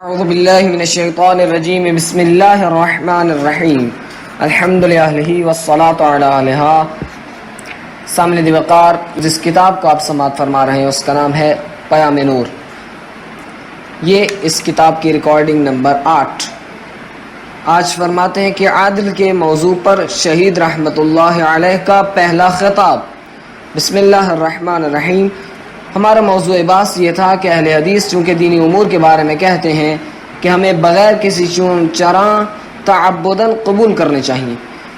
اعوذ باللہ من الشیطان الرجیم بسم اللہ الرحمن الرحیم الحمد للہ والصلاة علی آلہا۔ سامنے وقار جس کتاب کو آپ سماعت فرما رہے ہیں اس کا نام ہے پیام نور۔ یہ اس کتاب کی ریکارڈنگ نمبر 8۔ آج فرماتے ہیں کہ عادل کے موضوع پر شہید رحمت اللہ علیہ کا پہلا خطاب۔ بسم اللہ الرحمن الرحیم۔ ہمارا موضوع بحث یہ تھا کہ اہل حدیث چونکہ دینی امور کے بارے میں کہتے ہیں کہ ہمیں بغیر کسی چون چراں تعبداً قبول کرنے چاہیے،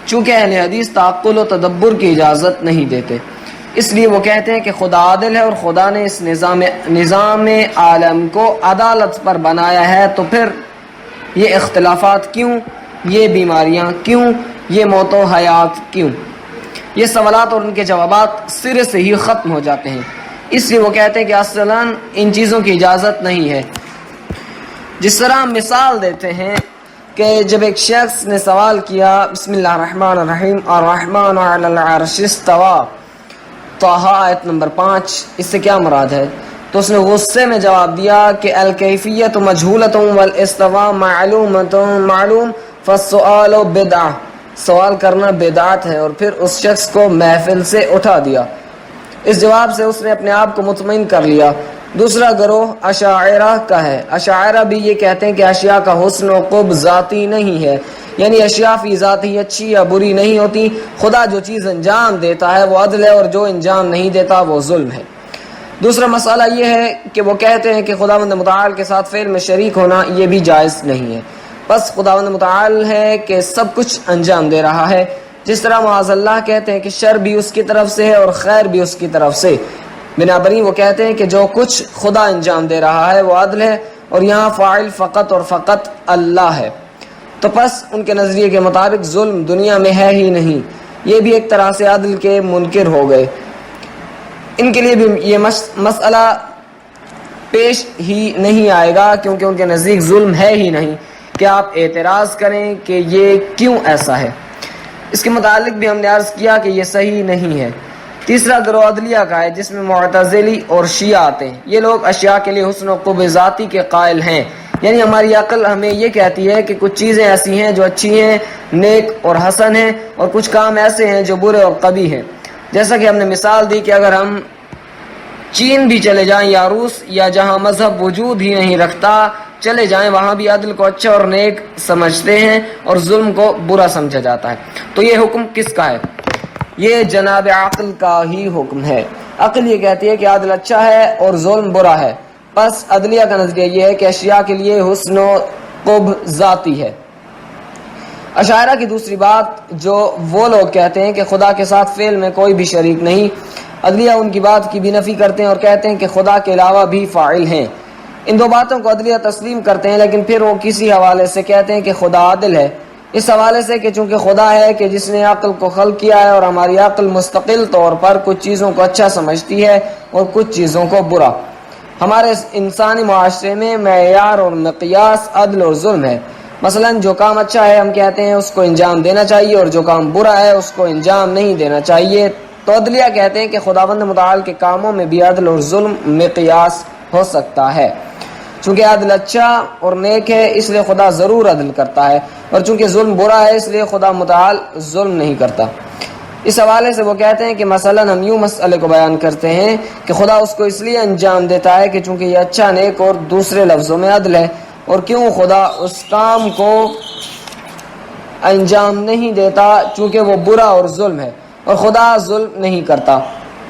چونکہ اہل حدیث تعقل و تدبر کی اجازت نہیں دیتے، اس لیے وہ کہتے ہیں کہ خدا عادل ہے اور خدا نے اس نظام عالم کو عدالت پر بنایا ہے، تو پھر یہ اختلافات کیوں، یہ بیماریاں کیوں، یہ موت و حیات کیوں؟ یہ سوالات اور ان کے جوابات سرے سے ہی ختم ہو جاتے ہیں۔ اس لیے وہ کہتے ہیں کہ اصلاً ان چیزوں کی اجازت نہیں ہے۔ جس طرح مثال دیتے ہیں کہ جب ایک شخص نے سوال کیا بسم اللہ الرحمن الرحیم الرحمن علی العرش استوى طٰہٰ آیت نمبر 5، اس سے کیا مراد ہے؟ تو اس نے غصے میں جواب دیا کہ الکیفیت مجہولۃ والاستواء معلوم فالسؤال بدعہ، سوال کرنا بدعت ہے، اور پھر اس شخص کو محفل سے اٹھا دیا۔ اس جواب سے اس نے اپنے آپ کو مطمئن کر لیا۔ دوسرا گروہ اشاعرہ کا ہے۔ اشاعرہ بھی یہ کہتے ہیں کہ اشیاء کا حسن و قبح ذاتی نہیں ہے، یعنی اشیاء فی ذات ہی اچھی یا بری نہیں ہوتی، خدا جو چیز انجام دیتا ہے وہ عدل ہے اور جو انجام نہیں دیتا وہ ظلم ہے۔ دوسرا مسئلہ یہ ہے کہ وہ کہتے ہیں کہ خداوند متعال کے ساتھ فعل میں شریک ہونا یہ بھی جائز نہیں ہے، بس خداوند متعال ہے کہ سب کچھ انجام دے رہا ہے، جس طرح معاذ اللہ کہتے ہیں کہ شر بھی اس کی طرف سے ہے اور خیر بھی اس کی طرف سے۔ بنابراین وہ کہتے ہیں کہ جو کچھ خدا انجام دے رہا ہے وہ عدل ہے، اور یہاں فاعل فقط اور فقط اللہ ہے، تو پس ان کے نظریے کے مطابق ظلم دنیا میں ہے ہی نہیں، یہ بھی ایک طرح سے عدل کے منکر ہو گئے۔ ان کے لیے بھی یہ مسئلہ پیش ہی نہیں آئے گا، کیونکہ ان کے نزدیک ظلم ہے ہی نہیں کہ آپ اعتراض کریں کہ یہ کیوں ایسا ہے۔ اس کے متعلق بھی ہم نے عرض کیا کہ یہ صحیح نہیں ہے۔ تیسرا گروہ عدلیہ کا ہے، جس میں معتزلی اور شیعہ آتے ہیں۔ یہ لوگ اشیاء کے لیے حسن و قبح ذاتی کے قائل ہیں، یعنی ہماری عقل ہمیں یہ کہتی ہے کہ کچھ چیزیں ایسی ہیں جو اچھی ہیں، نیک اور حسن ہیں، اور کچھ کام ایسے ہیں جو برے اور قبیح ہیں۔ جیسا کہ ہم نے مثال دی کہ اگر ہم چین بھی چلے جائیں یا روس یا جہاں مذہب وجود ہی نہیں رکھتا چلے جائیں، وہاں بھی عدل کو اچھا اور نیک سمجھتے ہیں اور ظلم کو برا سمجھا جاتا ہے۔ تو یہ حکم کس کا ہے؟ یہ جناب عقل کا ہی حکم ہے۔ عقل یہ کہتی ہے کہ عدل اچھا ہے اور ظلم برا ہے، پس عدلیہ کا نظریہ یہ ہے کہ اشیاء کے لیے حسن و قبح ذاتی ہے۔ اشاعرہ کی دوسری بات، جو وہ لوگ کہتے ہیں کہ خدا کے ساتھ فعل میں کوئی بھی شریک نہیں، عدلیہ ان کی بات کی بھی نفی کرتے ہیں اور کہتے ہیں کہ خدا کے علاوہ بھی فاعل ہیں۔ ان دو باتوں کو عدلیہ تسلیم کرتے ہیں، لیکن پھر وہ کسی حوالے سے کہتے ہیں کہ خدا عادل ہے، اس حوالے سے کہ چونکہ خدا ہے کہ جس نے عقل کو خلق کیا ہے، اور ہماری عقل مستقل طور پر کچھ چیزوں کو اچھا سمجھتی ہے اور کچھ چیزوں کو برا۔ ہمارے انسانی معاشرے میں معیار اور مقیاس عدل اور ظلم ہے۔ مثلا جو کام اچھا ہے ہم کہتے ہیں اس کو انجام دینا چاہیے، اور جو کام برا ہے اس کو انجام نہیں دینا چاہیے۔ تو عدلیہ کہتے ہیں کہ خداوند متعال کے کاموں میں بھی عدل اور ظلم مقیاس ہو سکتا ہے۔ چونکہ عدل اچھا اور نیک ہے اس لیے خدا ضرور عدل کرتا ہے، اور چونکہ ظلم برا ہے اس لیے خدا متعال ظلم نہیں کرتا۔ اس حوالے سے وہ کہتے ہیں کہ مثلا ہم یوں مسئلے کو بیان کرتے ہیں کہ خدا اس کو اس لیے انجام دیتا ہے کہ چونکہ یہ اچھا، نیک اور دوسرے لفظوں میں عدل ہے، اور کیوں خدا اس کام کو انجام نہیں دیتا چونکہ وہ برا اور ظلم ہے، اور خدا ظلم نہیں کرتا۔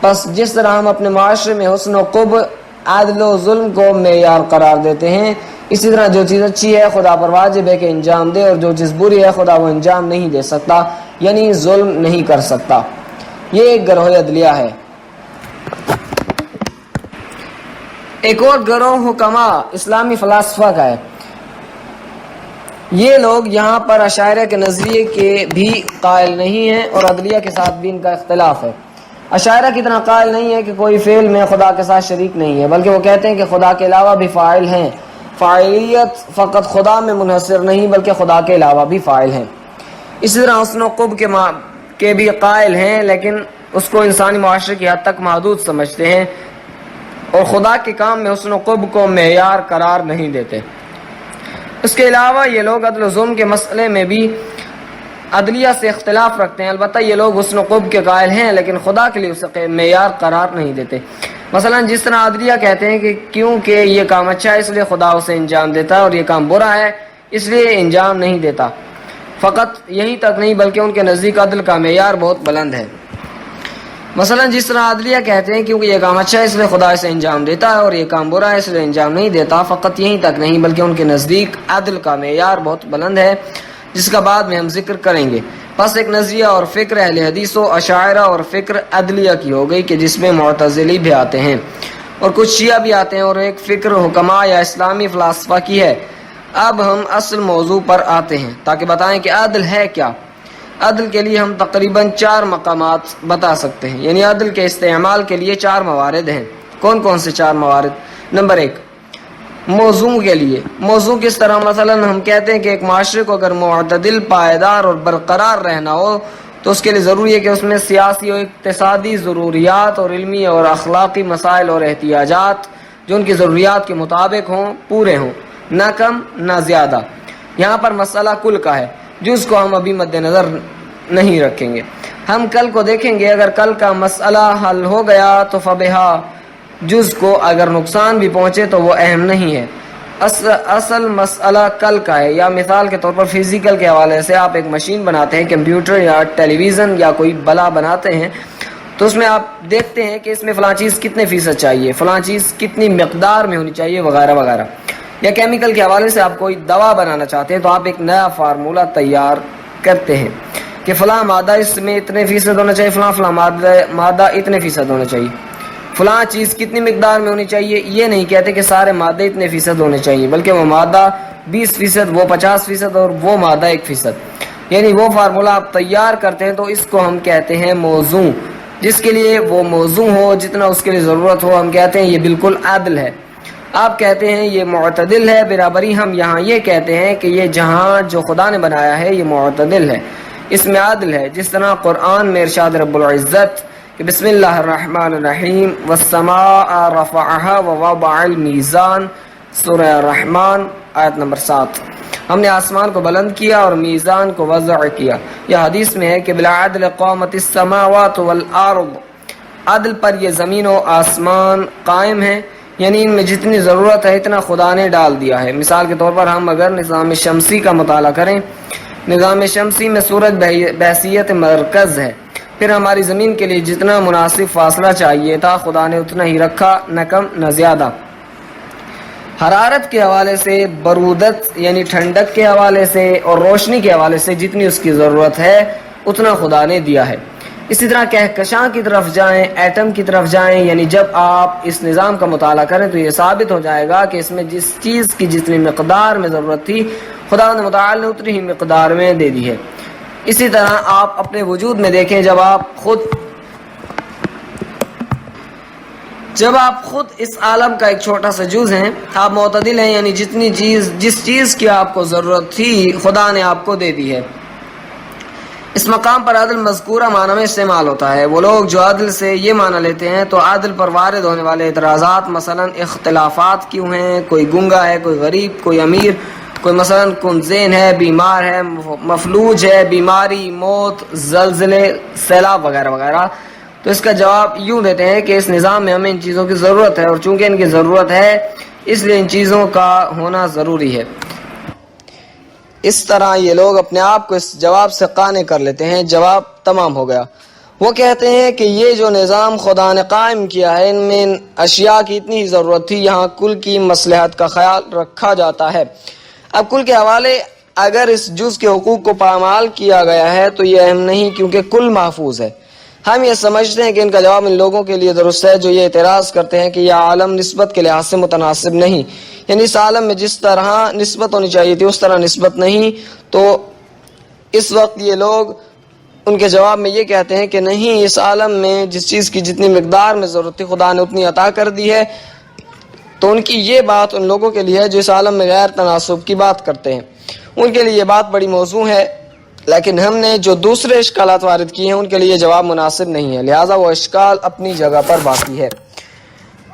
پس جس طرح ہم اپنے معاشرے میں حسن و قبح، عدل و ظلم کو معیار قرار دیتے ہیں، اسی طرح جو چیز اچھی ہے خدا پر واجب ہے کہ انجام دے، اور جو چیز بری ہے خدا وہ انجام نہیں دے سکتا، یعنی ظلم نہیں کر سکتا۔ یہ ایک گروہ عدلیہ ہے۔ ایک اور گروہ حکما اسلامی فلاسفہ کا ہے۔ یہ لوگ یہاں پر اشاعرہ کے نظریے کے بھی قائل نہیں ہیں، اور عدلیہ کے ساتھ بھی ان کا اختلاف ہے۔ اشاعرہ کی طرح قائل نہیں ہے کہ کوئی فعل میں خدا کے ساتھ شریک نہیں ہے، بلکہ وہ کہتے ہیں کہ خدا کے علاوہ بھی فاعل ہیں۔ فاعلیت فقط خدا میں منحصر نہیں بلکہ خدا کے علاوہ بھی فاعل ہیں۔ اسی طرح حسن و قبح کے بھی قائل ہیں، لیکن اس کو انسانی معاشرے کی حد تک محدود سمجھتے ہیں، اور خدا کے کام میں حسن و قبح کو معیار قرار نہیں دیتے۔ اس کے علاوہ یہ لوگ عدل و ظلم کے مسئلے میں بھی عدلیہ سے اختلاف رکھتے ہیں. البتہ یہ لوگ حسن و قب کے قائل ہیں لیکن خدا کے لیے اسے معیار قرار نہیں دیتے. مثلا جس طرح عدلیہ کہتے ہیں کہ کیونکہ یہ کام اچھا ہے اس لیے خدا اسے انجام دیتا ہے اور یہ کام برا ہے اس لیے انجام نہیں دیتا. فقط یہی تک نہیں بلکہ ان کے نزدیک عدل کا معیار بہت بلند ہے. مثلا جس طرح عدلیہ کہتے ہیں کیونکہ یہ کام اچھا ہے اس لیے خدا اسے انجام دیتا ہے اور یہ کام برا ہے اس لیے انجام نہیں دیتا. فقط یہی تک نہیں بلکہ ان کے نزدیک عدل کا معیار بہت بلند ہے جس کا بعد میں ہم ذکر کریں گے. پس ایک نظریہ اور فکر اہل حدیث و اشاعرہ اور فکر عدلیہ کی ہو گئی کہ جس میں معتزلی بھی آتے ہیں اور کچھ شیعہ بھی آتے ہیں, اور ایک فکر حکماء یا اسلامی فلاسفہ کی ہے. اب ہم اصل موضوع پر آتے ہیں تاکہ بتائیں کہ عدل ہے کیا. عدل کے لیے ہم تقریباً 4 مقامات بتا سکتے ہیں, یعنی عدل کے استعمال کے لیے 4 موارد ہیں. کون کون سے 4 موارد؟ نمبر 1, موضوع کے لیے. موضوع کس طرح؟ مثلا ہم کہتے ہیں کہ ایک معاشرے کو اگر معتدل, پائیدار اور برقرار رہنا ہو تو اس کے لیے ضروری ہے کہ اس میں سیاسی اور اقتصادی ضروریات اور علمی اور اخلاقی مسائل اور احتیاجات جو ان کی ضروریات کے مطابق ہوں پورے ہوں, نہ کم نہ زیادہ. یہاں پر مسئلہ کل کا ہے جس کو ہم ابھی مد نظر نہیں رکھیں گے. ہم کل کو دیکھیں گے. اگر کل کا مسئلہ حل ہو گیا تو فبہا, جز کو اگر نقصان بھی پہنچے تو وہ اہم نہیں ہے. اصل مسئلہ کل کا ہے. یا مثال کے طور پر فزیکل کے حوالے سے آپ ایک مشین بناتے ہیں, کمپیوٹر یا ٹیلی ویژن یا کوئی بلا بناتے ہیں, تو اس میں آپ دیکھتے ہیں کہ اس میں فلاں چیز کتنے فیصد چاہیے, فلاں چیز کتنی مقدار میں ہونی چاہیے وغیرہ وغیرہ. یا کیمیکل کے حوالے سے آپ کوئی دوا بنانا چاہتے ہیں تو آپ ایک نیا فارمولہ تیار کرتے ہیں کہ فلاں مادہ اس میں اتنے فیصد ہونا چاہیے, فلاں مادہ اتنے فیصد ہونا چاہیے, فلاں چیز کتنی مقدار میں ہونی چاہیے. یہ نہیں کہتے کہ سارے مادے اتنے فیصد ہونے چاہیے, بلکہ وہ مادہ 20%, وہ 50% اور وہ مادہ 1%, یعنی وہ فارمولہ آپ تیار کرتے ہیں. تو اس کو ہم کہتے ہیں موضوع. جس کے لیے وہ موضوع ہو, جتنا اس کے لیے ضرورت ہو, ہم کہتے ہیں یہ بالکل عادل ہے. آپ کہتے ہیں یہ معتدل ہے. برابری ہم یہاں یہ کہتے ہیں کہ یہ جہاں جو خدا نے بنایا ہے یہ معتدل ہے, اس میں عادل ہے. جس طرح قرآن میں ارشاد رب العزت کہ بسم اللہ الرحمن الرحیم والسماء رفعها ووضع المیزان, سورہ الرحمن آیت نمبر 7. ہم نے آسمان کو بلند کیا اور میزان کو وضع کیا. یہ حدیث میں ہے کہ بالعدل قامت السماوات والارض, عدل پر یہ زمین و آسمان قائم ہے, یعنی ان میں جتنی ضرورت ہے اتنا خدا نے ڈال دیا ہے. مثال کے طور پر ہم اگر نظام شمسی کا مطالعہ کریں, نظام شمسی میں سورج بحیثیت مرکز ہے, پھر ہماری زمین کے لیے جتنا مناسب فاصلہ چاہیے تھا خدا نے اتنا ہی رکھا, نہ کم نہ زیادہ. حرارت کے حوالے سے, برودت یعنی ٹھنڈک کے حوالے سے اور روشنی کے حوالے سے جتنی اس کی ضرورت ہے اتنا خدا نے دیا ہے. اسی طرح کہکشاں کی طرف جائیں, ایٹم کی طرف جائیں, یعنی جب آپ اس نظام کا مطالعہ کریں تو یہ ثابت ہو جائے گا کہ اس میں جس چیز کی جتنی مقدار میں ضرورت تھی خدا متعال نے اتنی ہی مقدار میں دے دی ہے. اسی طرح آپ اپنے وجود میں دیکھیں, جب آپ خود اس عالم کا ایک چھوٹا سا جز ہیں, آپ معتدل ہیں, یعنی جس چیز کی آپ کو ضرورت تھی خدا نے آپ کو دے دی ہے. اس مقام پر عدل مذکورہ معنی میں استعمال ہوتا ہے. وہ لوگ جو عدل سے یہ معنی لیتے ہیں تو عدل پر وارد ہونے والے اعتراضات, مثلا اختلافات کیوں ہیں, کوئی گنگا ہے, کوئی غریب, کوئی امیر, کوئی مثلا کنزین ہے, بیمار ہے, مفلوج ہے, بیماری, موت, زلزلے, سیلاب وغیرہ وغیرہ, تو اس کا جواب یوں دیتے ہیں کہ اس نظام میں ہمیں ان چیزوں کی ضرورت ہے اور چونکہ ان کی ضرورت ہے اس لیے ان چیزوں کا ہونا ضروری ہے. اس طرح یہ لوگ اپنے آپ کو اس جواب سے قانع کر لیتے ہیں. جواب تمام ہو گیا. وہ کہتے ہیں کہ یہ جو نظام خدا نے قائم کیا ہے ان میں ان اشیاء کی اتنی ہی ضرورت تھی, یہاں کل کی مصلحت کا خیال رکھا جاتا ہے. اب کل کے حوالے اگر اس جز کے حقوق کو پامال کیا گیا ہے تو یہ اہم نہیں کیونکہ کل محفوظ ہے. ہم یہ سمجھتے ہیں کہ ان کا جواب ان لوگوں کے لیے درست ہے جو یہ اعتراض کرتے ہیں کہ یہ عالم نسبت کے لحاظ سے متناسب نہیں, یعنی اس عالم میں جس طرح نسبت ہونی چاہیے تھی اس طرح نسبت نہیں. تو اس وقت یہ لوگ ان کے جواب میں یہ کہتے ہیں کہ نہیں, اس عالم میں جس چیز کی جتنی مقدار میں ضرورت تھی خدا نے اتنی عطا کر دی ہے. تو ان کی یہ بات ان لوگوں کے لیے ہے جو اس عالم میں غیر تناسب کی بات کرتے ہیں, ان کے لیے یہ بات بڑی موزوں ہے. لیکن ہم نے جو دوسرے اشکالات وارد کیے ہیں ان کے لیے جواب مناسب نہیں ہے, لہٰذا وہ اشکال اپنی جگہ پر باقی ہے.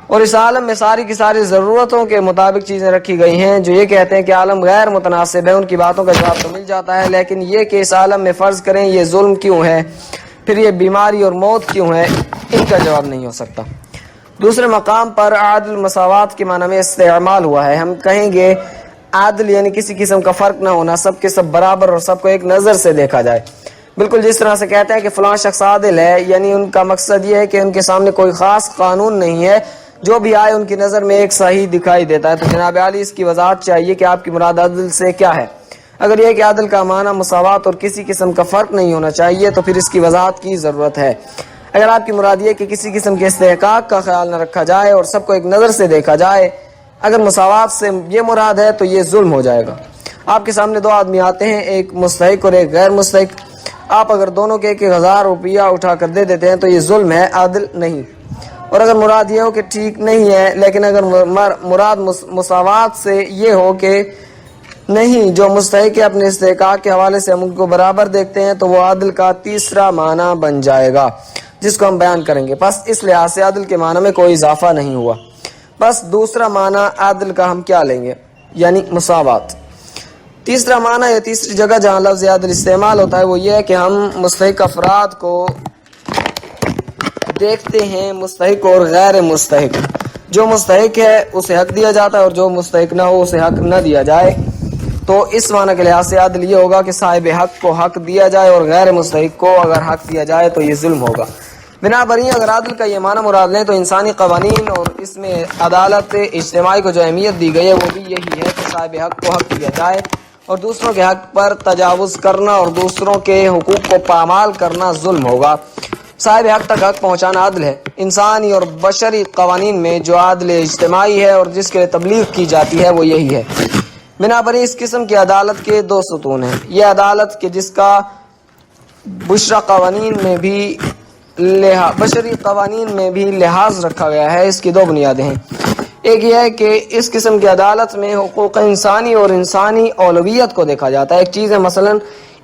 اور اس عالم میں ساری کی ساری ضرورتوں کے مطابق چیزیں رکھی گئی ہیں. جو یہ کہتے ہیں کہ عالم غیر متناسب ہے ان کی باتوں کا جواب تو مل جاتا ہے، لیکن یہ کہ اس عالم میں فرض کریں یہ ظلم کیوں ہے، پھر یہ بیماری اور موت کیوں ہے، ان کا جواب نہیں ہو سکتا. دوسرے مقام پر عادل مساوات کے معنی میں استعمال ہوا ہے. ہم کہیں گے عادل یعنی کسی قسم کا فرق نہ ہونا، سب کے سب برابر اور سب کو ایک نظر سے دیکھا جائے. بالکل جس طرح سے کہتے ہیں کہ فلاں شخص عادل ہے، یعنی ان کا مقصد یہ ہے کہ ان کے سامنے کوئی خاص قانون نہیں ہے، جو بھی آئے ان کی نظر میں ایک صحیح دکھائی دیتا ہے. تو جناب عالی اس کی وضاحت چاہیے کہ آپ کی مراد عادل سے کیا ہے. اگر یہ کہ عادل کا معنی مساوات اور کسی قسم کا فرق نہیں ہونا چاہیے تو پھر اس کی وضاحت کی ضرورت ہے. اگر آپ کی مراد یہ کہ کسی قسم کے استحقاق کا خیال نہ رکھا جائے اور سب کو ایک نظر سے دیکھا جائے، اگر مساوات سے یہ مراد ہے تو یہ ظلم ہو جائے گا. آپ کے سامنے دو آدمی آتے ہیں، ایک مستحق اور ایک غیر مستحق. آپ اگر دونوں کے 1000 روپیہ اٹھا کر دے دیتے ہیں تو یہ ظلم ہے، عادل نہیں. اور اگر مراد یہ ہو کہ ٹھیک نہیں ہے، لیکن اگر مراد مساوات سے یہ ہو کہ نہیں، جو مستحق ہے اپنے استحقاق کے حوالے سے ہم ان کو برابر دیکھتے ہیں، تو وہ عادل کا تیسرا معنی بن جائے گا جس کو ہم بیان کریں گے. پس اس لحاظ سے عادل کے معنی میں کوئی اضافہ نہیں ہوا. بس دوسرا معنی عادل کا ہم کیا لیں گے، یعنی مساوات. تیسرا معنی یا تیسری جگہ جہاں لفظ عادل استعمال ہوتا ہے وہ یہ ہے کہ ہم مستحق افراد کو دیکھتے ہیں، مستحق اور غیر مستحق. جو مستحق ہے اسے حق دیا جاتا ہے اور جو مستحق نہ ہو اسے حق نہ دیا جائے. تو اس معنی کے لحاظ سے عادل یہ ہوگا کہ صاحب حق کو حق دیا جائے اور غیر مستحق کو اگر حق دیا جائے تو یہ ظلم ہوگا. بنا بری اگر عادل کا یہ معنی مراد لیں تو انسانی قوانین اور اس میں عدالت اجتماعی کو جو اہمیت دی گئی ہے وہ بھی یہی ہے کہ صاحب حق کو حق دیا جائے اور دوسروں کے حق پر تجاوز کرنا اور دوسروں کے حقوق کو پامال کرنا ظلم ہوگا. صاحب حق تک حق پہنچانا عادل ہے. انسانی اور بشری قوانین میں جو عادل اجتماعی ہے اور جس کے لیے تبلیغ کی جاتی ہے وہ یہی ہے. بنا پر اس قسم کی عدالت کے دو ستون ہیں. یہ عدالت کے جس کا بشری قوانین میں بھی لحاظ رکھا گیا ہے، اس کی دو بنیادیں ہیں. ایک یہ ہے کہ اس قسم کی عدالت میں حقوق انسانی اور انسانی اولویت کو دیکھا جاتا ہے. ایک چیز ہے مثلا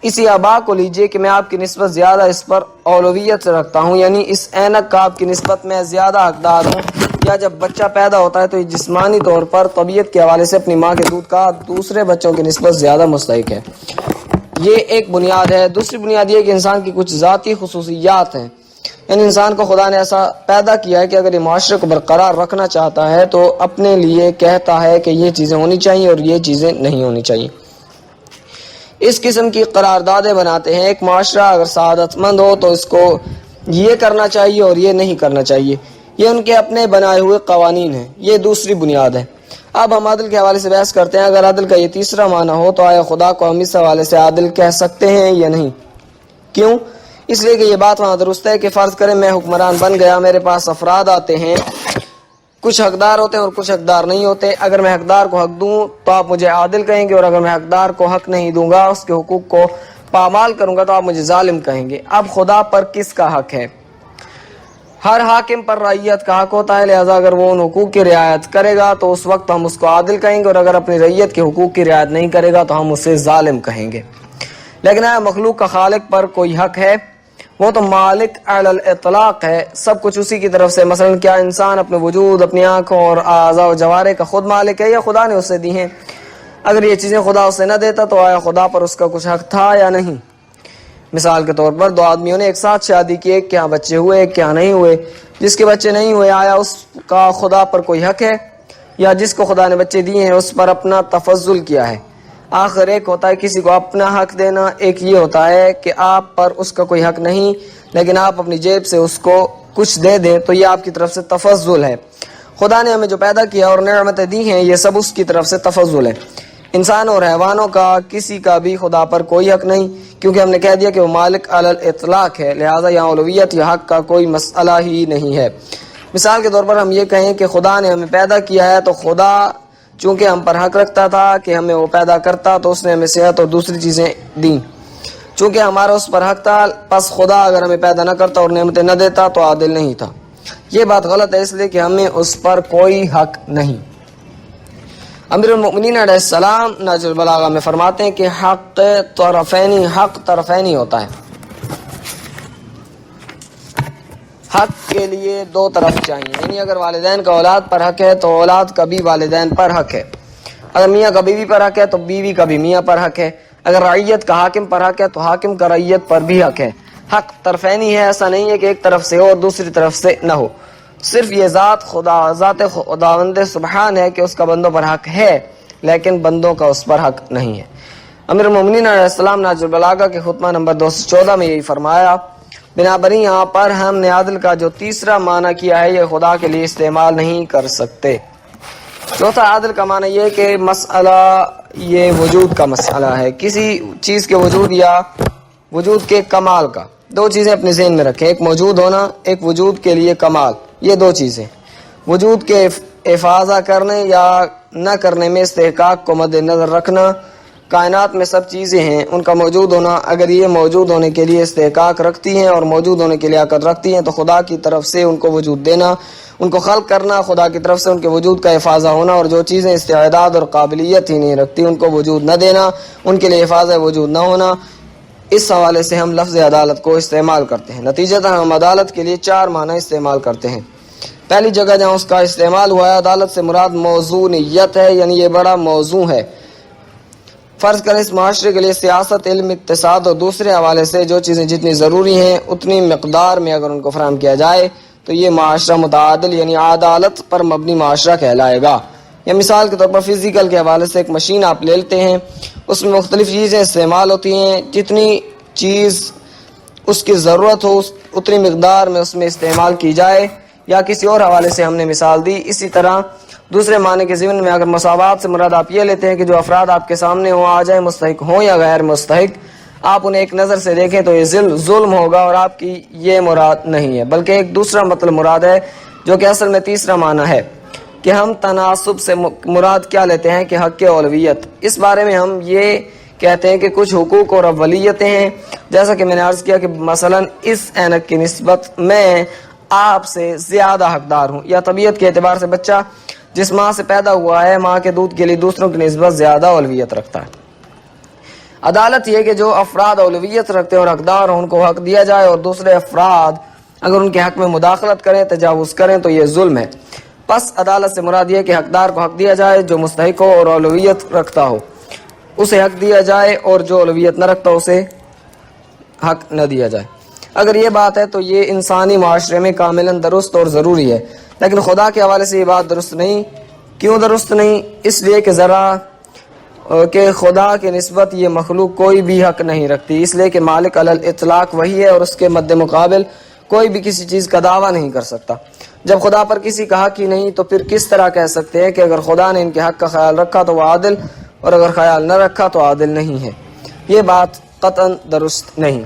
اسی آبا کو لیجئے کہ میں آپ کی نسبت زیادہ اس پر اولویت رکھتا ہوں، یعنی اس اینک کا آپ کی نسبت میں زیادہ حقدار ہوں. یا جب بچہ پیدا ہوتا ہے تو یہ جسمانی طور پر طبیعت کے حوالے سے اپنی ماں کے دودھ کا دوسرے بچوں کی نسبت زیادہ مستحق ہے. یہ ایک بنیاد ہے. دوسری بنیاد یہ کہ انسان کی کچھ ذاتی خصوصیات ہیں، یعنی انسان کو خدا نے ایسا پیدا کیا ہے کہ اگر یہ معاشرے کو برقرار رکھنا چاہتا ہے تو اپنے لیے کہتا ہے کہ یہ چیزیں ہونی چاہیے اور یہ چیزیں نہیں ہونی چاہیے. اس قسم کی قراردادیں بناتے ہیں. ایک معاشرہ اگر سعادت مند ہو تو اس کو یہ کرنا چاہیے اور یہ نہیں کرنا چاہیے. یہ ان کے اپنے بنائے ہوئے قوانین ہیں. یہ دوسری بنیاد ہے. اب ہم عادل کے حوالے سے بحث کرتے ہیں. اگر عادل کا یہ تیسرا معنی ہو تو آیا خدا کو ہم اس حوالے سے عادل کہہ سکتے ہیں یا نہیں؟ کیوں؟ اس لیے کہ یہ بات وہاں درست ہے کہ فرض کریں میں حکمران بن گیا، میرے پاس افراد آتے ہیں، کچھ حقدار ہوتے ہیں اور کچھ حقدار نہیں ہوتے. اگر میں حقدار کو حق دوں تو آپ مجھے عادل کہیں گے، اور اگر میں حقدار کو حق نہیں دوں گا، اس کے حقوق کو پامال کروں گا، تو آپ مجھے ظالم کہیں گے. اب خدا پر کس کا حق ہے؟ ہر حاکم پر رعیت کا حق ہوتا ہے، لہذا اگر وہ ان حقوق کی رعایت کرے گا تو اس وقت ہم اس کو عادل کہیں گے، اور اگر اپنی رعیت کے حقوق کی رعایت نہیں کرے گا تو ہم اسے ظالم کہیں گے. لیکن مخلوق کا خالق پر کوئی حق ہے؟ وہ تو مالک علی الاطلاق ہے، سب کچھ اسی کی طرف سے. مثلا کیا انسان اپنے وجود، اپنی آنکھوں اور اعضاء و جوارح کا خود مالک ہے یا خدا نے اسے دی ہیں؟ اگر یہ چیزیں خدا اسے نہ دیتا تو آیا خدا پر اس کا کچھ حق تھا یا نہیں؟ مثال کے طور پر دو آدمیوں نے ایک ساتھ شادی کی، ایک کے یہاں بچے ہوئے ایک کے یہاں نہیں ہوئے. جس کے بچے نہیں ہوئے آیا اس کا خدا پر کوئی حق ہے؟ یا جس کو خدا نے بچے دیے ہیں اس پر اپنا تفضل کیا ہے؟ آخر ایک ہوتا ہے کسی کو اپنا حق دینا، ایک یہ ہوتا ہے کہ آپ پر اس کا کوئی حق نہیں لیکن آپ اپنی جیب سے اس کو کچھ دے دیں، تو یہ آپ کی طرف سے تفضل ہے. خدا نے ہمیں جو پیدا کیا اور نعمتیں دی ہیں یہ سب اس کی طرف سے تفضل ہے. انسان اور حیوانوں کا کسی کا بھی خدا پر کوئی حق نہیں، کیونکہ ہم نے کہہ دیا کہ وہ مالک علی الاطلاق ہے، لہذا یہاں اولویت یا حق کا کوئی مسئلہ ہی نہیں ہے. مثال کے طور پر ہم یہ کہیں کہ خدا نے ہمیں پیدا کیا ہے تو خدا چونکہ ہم پر حق رکھتا تھا کہ ہمیں وہ پیدا کرتا تو اس نے ہمیں صحت اور دوسری چیزیں دیں. چونکہ ہمارا اس پر حق تھا، پس خدا اگر ہمیں پیدا نہ کرتا اور نعمتیں نہ دیتا تو عادل نہیں تھا. یہ بات غلط ہے، اس لیے کہ ہمیں اس پر کوئی حق نہیں. امیر المؤمنین علیہ السلام نہج البلاغہ میں فرماتے ہیں کہ حق طرفینی ہوتا ہے. حق کے لیے دو طرف چاہیے، یعنی اگر والدین کا اولاد پر حق ہے تو اولاد کا بھی والدین پر حق ہے، اگر میاں کا بیوی پر حق ہے تو بیوی کا بھی میاں پر حق ہے، اگر رعیت کا حاکم پر حق ہے تو حاکم کا رعیت پر بھی حق ہے۔ حق طرفینی ہے، ایسا نہیں ہے کہ ایک طرف سے ہو اور دوسری طرف سے نہ ہو، صرف یہ ذات خداوند سبحان ہے کہ اس کا بندوں پر حق ہے لیکن بندوں کا اس پر حق نہیں ہے۔ امیر المومنین علیہ السلام نہج البلاغہ کے خطبہ نمبر 214 میں یہی فرمایا، بنابراً یہاں پر ہم نے عدل کا جو تیسرا معنی کیا ہے یہ خدا کے لیے استعمال نہیں کر سکتے۔ چوتھا عدل کا معنی یہ کہ مسئلہ یہ وجود کا مسئلہ ہے، کسی چیز کے وجود یا وجود کے کمال کا۔ دو چیزیں اپنے ذہن میں رکھیں، ایک موجود ہونا، ایک وجود کے لیے کمال، یہ دو چیزیں۔ وجود کے افاضہ کرنے یا نہ کرنے میں استحقاق کو مد نظر رکھنا، کائنات میں سب چیزیں ہیں، ان کا موجود ہونا اگر یہ موجود ہونے کے لیے استحقاق رکھتی ہیں اور موجود ہونے کے لیے عقد رکھتی ہیں تو خدا کی طرف سے ان کو وجود دینا، ان کو خلق کرنا، خدا کی طرف سے ان کے وجود کا افاضہ ہونا، اور جو چیزیں استعداد اور قابلیت ہی نہیں رکھتی ان کو وجود نہ دینا، ان کے لیے افاضہ وجود نہ ہونا۔ اس حوالے سے ہم لفظ عدالت کو استعمال کرتے ہیں۔ نتیجتاً ہم عدالت کے لیے چار معنی استعمال کرتے ہیں۔ پہلی جگہ جہاں اس کا استعمال ہوا ہے، عدالت سے مراد موضوعیت ہے، یعنی یہ بڑا موضوع ہے۔ فرض کریں اس معاشرے کے لیے سیاست، علم، اقتصاد اور دوسرے حوالے سے جو چیزیں جتنی ضروری ہیں اتنی مقدار میں اگر ان کو فراہم کیا جائے تو یہ معاشرہ متعادل یعنی عدالت پر مبنی معاشرہ کہلائے گا۔ یا مثال کے طور پر فزیکل کے حوالے سے ایک مشین آپ لے لیتے ہیں، اس میں مختلف چیزیں استعمال ہوتی ہیں، جتنی چیز اس کی ضرورت ہو اتنی مقدار میں اس میں استعمال کی جائے، یا کسی اور حوالے سے ہم نے مثال دی۔ اسی طرح دوسرے معنی کے ضمن میں اگر مساوات سے مراد آپ یہ لیتے ہیں کہ جو افراد آپ کے سامنے ہوں، آ جائیں، مستحق ہوں یا غیر مستحق، آپ انہیں ایک نظر سے دیکھیں تو یہ ظلم ہوگا، اور آپ کی یہ مراد نہیں ہے، بلکہ ایک دوسرا مطلب مراد ہے جو کہ اصل میں تیسرا معنی ہے کہ ہم تناسب سے مراد کیا لیتے ہیں کہ حق کے اولویت۔ اس بارے میں ہم یہ کہتے ہیں کہ کچھ حقوق اور اولیتیں ہیں، جیسا کہ میں نے عرض کیا کہ مثلا اس اینک کی نسبت میں آپ سے زیادہ حقدار ہوں، یا طبیعت کے اعتبار سے بچہ جس ماں سے پیدا ہوا ہے ماں کے دودھ کے لیے دوسروں کی نسبت زیادہ اولویت رکھتا ہے۔ عدالت یہ کہ جو افراد اولویت رکھتے ہیں اور حقدار ہیں ان کو حق دیا جائے، اور دوسرے افراد اگر ان کے حق میں مداخلت کریں، تجاوز کریں تو یہ ظلم ہے۔ پس عدالت سے مراد یہ کہ حقدار کو حق دیا جائے، جو مستحق ہو اور اولویت رکھتا ہو اسے حق دیا جائے، اور جو اولویت نہ رکھتا اسے حق نہ دیا جائے۔ اگر یہ بات ہے تو یہ انسانی معاشرے میں کاملاً درست اور ضروری ہے، لیکن خدا کے حوالے سے یہ بات درست نہیں۔ کیوں درست نہیں؟ اس لیے کہ خدا کے نسبت یہ مخلوق کوئی بھی حق نہیں رکھتی، اس لیے کہ مالک علی الاطلاق وہی ہے اور اس کے مد مقابل کوئی بھی کسی چیز کا دعویٰ نہیں کر سکتا۔ جب خدا پر کسی کا حق ہی نہیں تو پھر کس طرح کہہ سکتے ہیں کہ اگر خدا نے ان کے حق کا خیال رکھا تو وہ عادل، اور اگر خیال نہ رکھا تو عادل نہیں ہے؟ یہ بات قطعاً درست نہیں۔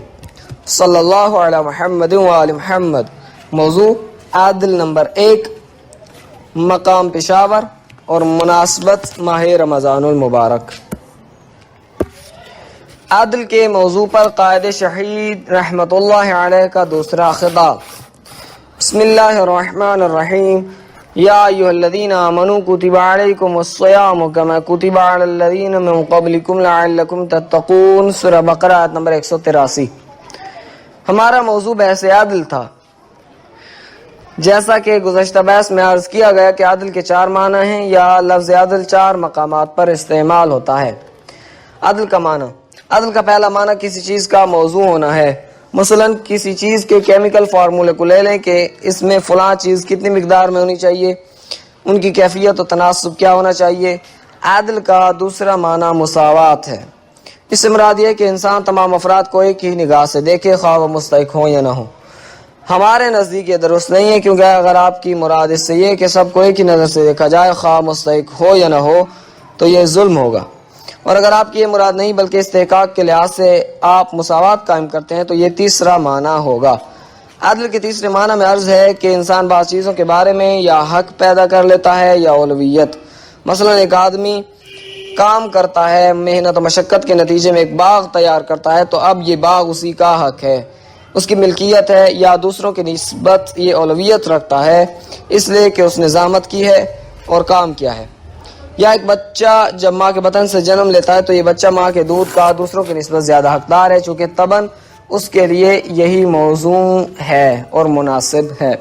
صلی اللہ علی محمد وآل محمد۔ موضوع عادل نمبر 1، مقام پشاور اور مناسبت ماہ رمضان المبارک۔ عادل کے موضوع پر قائد شہید رحمت اللہ علیہ کا دوسرا خطاب۔ بسم اللہ الرحمن الرحیم۔ یا ایھا الذین آمنوا کتب علیکم الصیام کما کتب علی الذین من قبلکم لعلکم تتقون۔ سورہ بقرہ آیت نمبر 183۔ ہمارا موضوع بحث عادل تھا۔ جیسا کہ گزشتہ بحث میں عرض کیا گیا کہ عادل کے چار معنی ہیں، یا لفظ عادل چار مقامات پر استعمال ہوتا ہے۔ عادل کا معنی، عادل کا پہلا معنی کسی چیز کا موضوع ہونا ہے۔ مثلا کسی چیز کے کیمیکل فارمولے کو لے لیں کہ اس میں فلاں چیز کتنی مقدار میں ہونی چاہیے، ان کی کیفیت و تناسب کیا ہونا چاہیے۔ عادل کا دوسرا معنی مساوات ہے۔ اس سے مراد یہ کہ انسان تمام افراد کو ایک ہی نگاہ سے دیکھے، خواہ وہ مستحق ہوں یا نہ ہوں۔ ہمارے نزدیک یہ درست نہیں ہے، کیونکہ اگر آپ کی مراد اس سے یہ کہ سب کو ایک ہی نظر سے دیکھا جائے، خواہ مستحق ہو یا نہ ہو، تو یہ ظلم ہوگا۔ اور اگر آپ کی یہ مراد نہیں بلکہ استحقاق کے لحاظ سے آپ مساوات قائم کرتے ہیں تو یہ تیسرا معنی ہوگا۔ عدل کے تیسرے معنی میں عرض ہے کہ انسان بعض چیزوں کے بارے میں یا حق پیدا کر لیتا ہے یا اولویت۔ مثلا ایک آدمی کام کرتا ہے، محنت و مشقت کے نتیجے میں ایک باغ تیار کرتا ہے، تو اب یہ باغ اسی کا حق ہے، اس کی ملکیت ہے، یا دوسروں کی نسبت یہ اولویت رکھتا ہے اس لیے کہ اس نے زحمت کی ہے اور کام کیا ہے۔ یا ایک بچہ جب ماں کے بطن سے جنم لیتا ہے تو یہ بچہ ماں کے دودھ کا دوسروں کی نسبت زیادہ حقدار ہے، چونکہ طبعاً اس کے لیے یہی موضوع ہے اور مناسب ہے۔